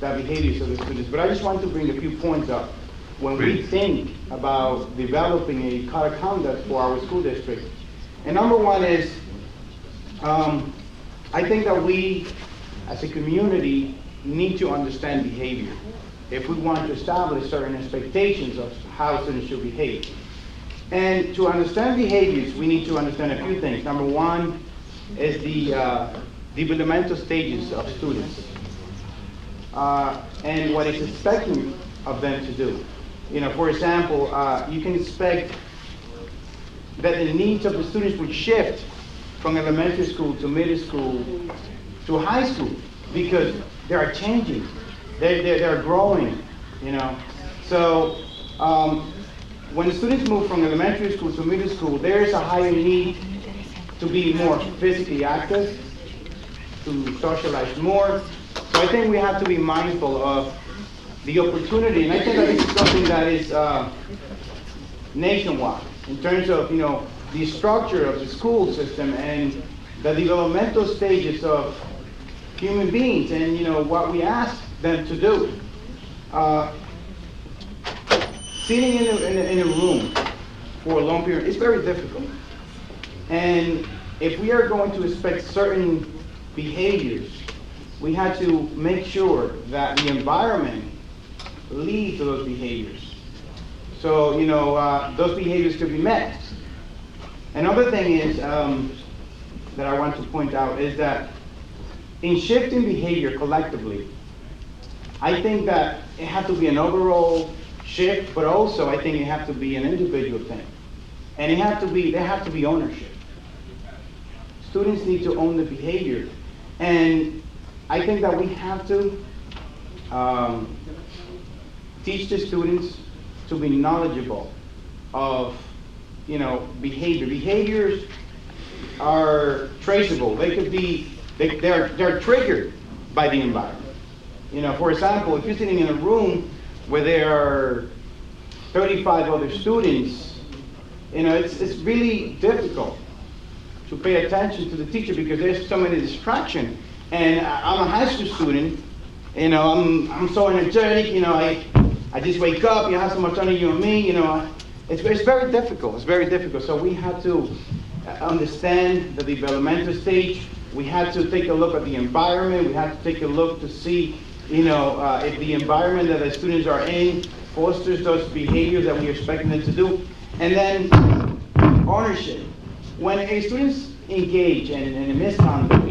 the behaviors of the students. But I just want to bring a few points up. When we think about developing a code of conduct for our school district, and number one is, I think that we, as a community, need to understand behavior if we want to establish certain expectations of how students should behave. And to understand behaviors, we need to understand a few things. Number one is the developmental stages of students and what is expected of them to do. For example, you can expect that the needs of the students would shift from elementary school to middle school to high school, because they are changing, they're growing, you know. So when the students move from elementary school to middle school, there is a higher need to be more physically active, to socialize more. So I think we have to be mindful of the opportunity, and I think that this is something that is nationwide in terms of, you know, the structure of the school system and the developmental stages of human beings, and, you know, what we ask them to do. Sitting in a room for a long period is very difficult. And if we are going to expect certain behaviors, we have to make sure that the environment leads to those behaviors. So, you know, those behaviors could be met. Another thing is, that I want to point out is that in shifting behavior collectively, I think that it has to be an overall shift, but also I think it has to be an individual thing. And there have to be ownership. Students need to own the behavior. And I think that we have to teach the students to be knowledgeable of, you know, behavior. Behaviors are traceable. They could be, they're triggered by the environment. You know, for example, if you're sitting in a room where there are 35 other students, you know, it's really difficult to pay attention to the teacher because there's so many distractions. And I'm a high school student, you know, I'm so energetic, you know, I just wake up, you have so much energy on me, you know, it's very difficult, it's very difficult. So we have to understand the developmental stage, we have to take a look at the environment, we have to take a look to see, you know, if the environment that the students are in fosters those behaviors that we expect them to do. And then ownership. When a students engage in a misconduct,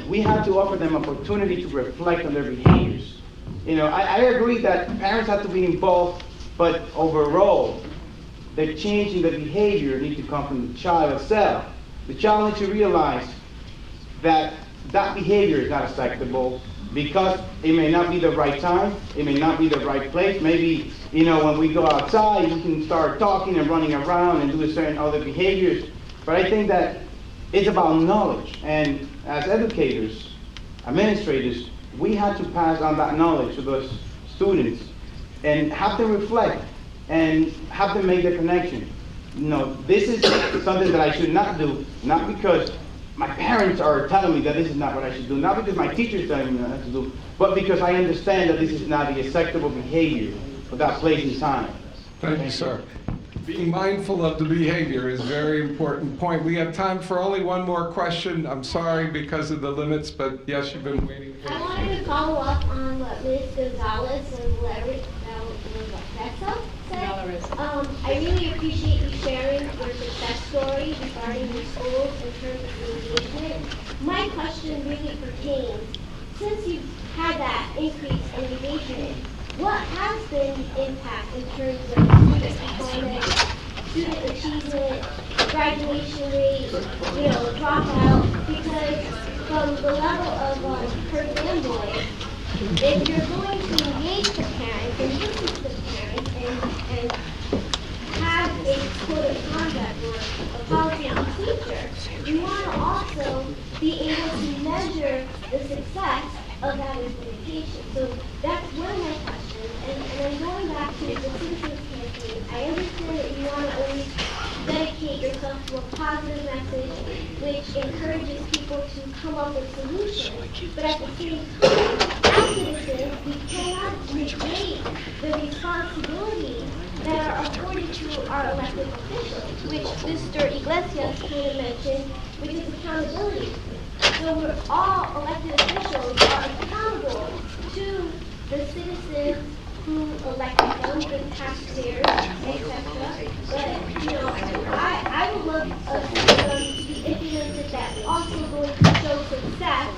we have to offer them opportunity to reflect on their behaviors. You know, I agree that parents have to be involved, but overall, the change in the behavior needs to come from the child itself. The child needs to realize that that behavior is not acceptable because it may not be the right time, it may not be the right place. Maybe, you know, when we go outside, we can start talking and running around and do certain other behaviors. But I think that it's about knowledge. And as educators, administrators, we have to pass on that knowledge to those students and have them reflect and have them make the connection. You know, this is something that I should not do, not because my parents are telling me that this is not what I should do, not because my teacher is telling me what I have to do, but because I understand that this is not the acceptable behavior for that place and time. Thank you, sir. Being mindful of the behavior is a very important point. We have time for only one more question. I'm sorry because of the limits, but yes, you've been waiting for I wanted to follow up on what Ms. Gonzalez and Larissa said. I really appreciate you sharing your success story regarding your schools in terms of engagement. My question really pertains, since you've had that increase in engagement, what has been the impact in terms of student performance, student achievement, graduation rate, you know, dropout? Because from the level of Perth Amboy, if you're going to engage the parents and listen to the parents and have a code of conduct or a policy procedure, you want to also be able to measure the success of that implementation. So that's one of my questions. And I'm going back to the citizens campaign. I understand that you want to always dedicate yourself to a positive message which encourages people to come up with solutions. But at the same time, as citizens, we cannot negate the responsibilities that are afforded to our elected officials, which Mr. Iglesias kind of mentioned, which is accountability. So we're all elected officials are accountable to the citizens who elected them, the taxpayers, etc. But, you know, I would love a system to be implemented that's also going to show success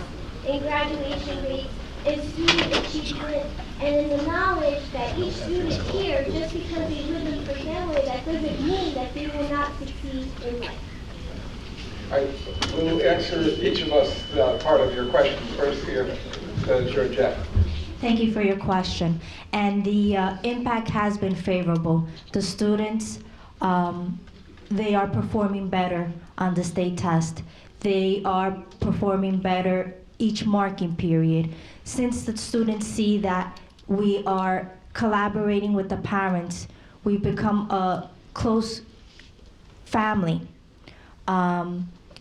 in graduation rates, in student achievement, and in the knowledge that each student here, just because they live in Perth Amboy, that doesn't mean that they will not succeed in life. I will answer each of us part of your question. First here, Georgette. Thank you for your question. And the impact has been favorable. The students, they are performing better on the state test. They are performing better each marking period. Since the students see that we are collaborating with the parents, we become a close family.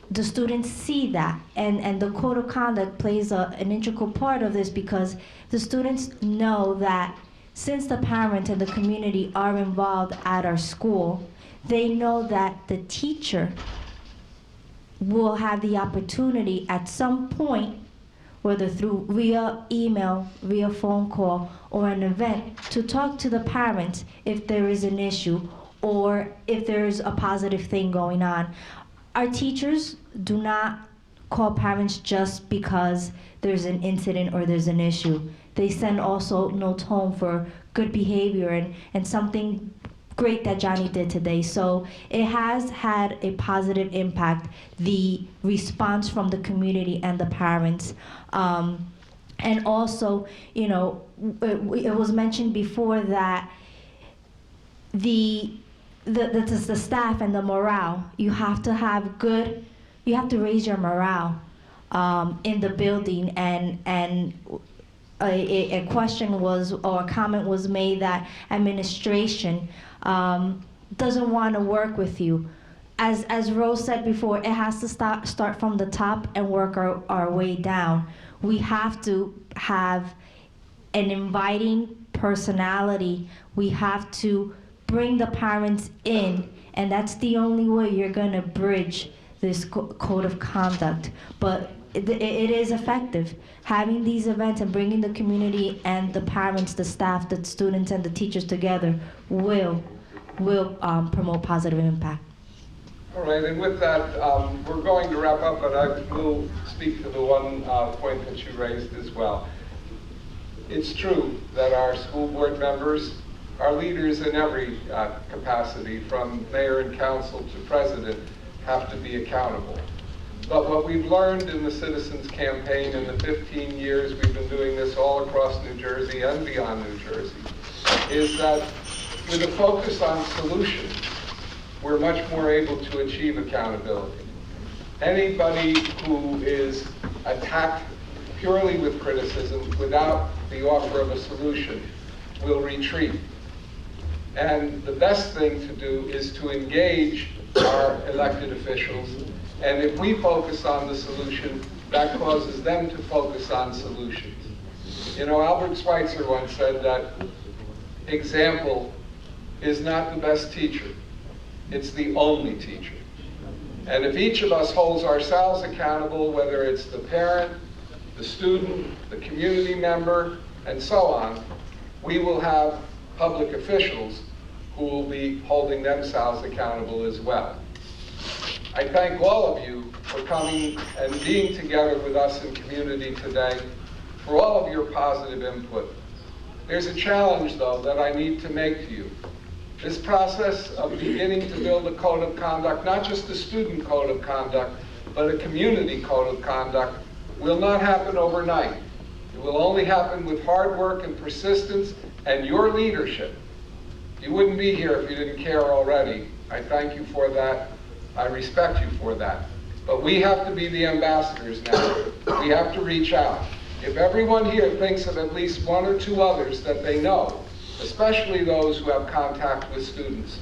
The students see that, and the code of conduct plays an integral part of this, because the students know that since the parents and the community are involved at our school, they know that the teacher will have the opportunity at some point, whether through via email, via phone call, or an event, to talk to the parents if there is an issue or if there's a positive thing going on. Our teachers do not call parents just because there's an incident or there's an issue. They send also notes home for good behavior and something great that Johnny did today. So it has had a positive impact, the response from the community and the parents. And also, you know, it was mentioned before that the staff and the morale, you have to have good, you have to raise your morale in the building. And a question was, or a comment was made that administration doesn't want to work with you. As Rose said before, it has to start from the top and work our way down. We have to have an inviting personality. We have to bring the parents in, and that's the only way you're going to bridge this code of conduct. But it is effective. Having these events and bringing the community and the parents, the staff, the students, and the teachers together will promote positive impact. All right, and with that, we're going to wrap up, but I will speak to the one point that you raised as well. It's true that our school board members are leaders in every capacity, from mayor and council to president, have to be accountable. But what we've learned in the Citizens Campaign in the 15 years we've been doing this all across New Jersey and beyond New Jersey is that with a focus on solutions, we're much more able to achieve accountability. Anybody who is attacked purely with criticism without the offer of a solution will retreat. And the best thing to do is to engage our elected officials. And if we focus on the solution, that causes them to focus on solutions. You know, Albert Schweitzer once said that example is not the best teacher. It's the only teacher. And if each of us holds ourselves accountable, whether it's the parent, the student, the community member, and so on, we will have public officials who will be holding themselves accountable as well. I thank all of you for coming and being together with us in community today, for all of your positive input. There's a challenge, though, that I need to make to you. This process of beginning to build a code of conduct, not just a student code of conduct, but a community code of conduct, will not happen overnight. It will only happen with hard work and persistence and your leadership. You wouldn't be here if you didn't care already. I thank you for that. I respect you for that. But we have to be the ambassadors now. We have to reach out. If everyone here thinks of at least one or two others that they know, especially those who have contact with students,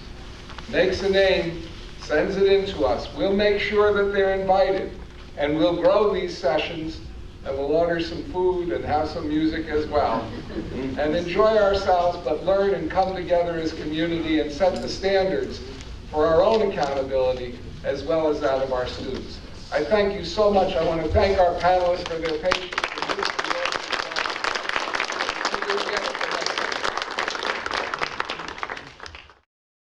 makes a name, sends it in to us, we'll make sure that they're invited, and we'll grow these sessions, and we'll order some food and have some music as well, and enjoy ourselves, but learn and come together as community and set the standards for our own accountability as well as that of our students. I thank you so much. I want to thank our panelists for their patience.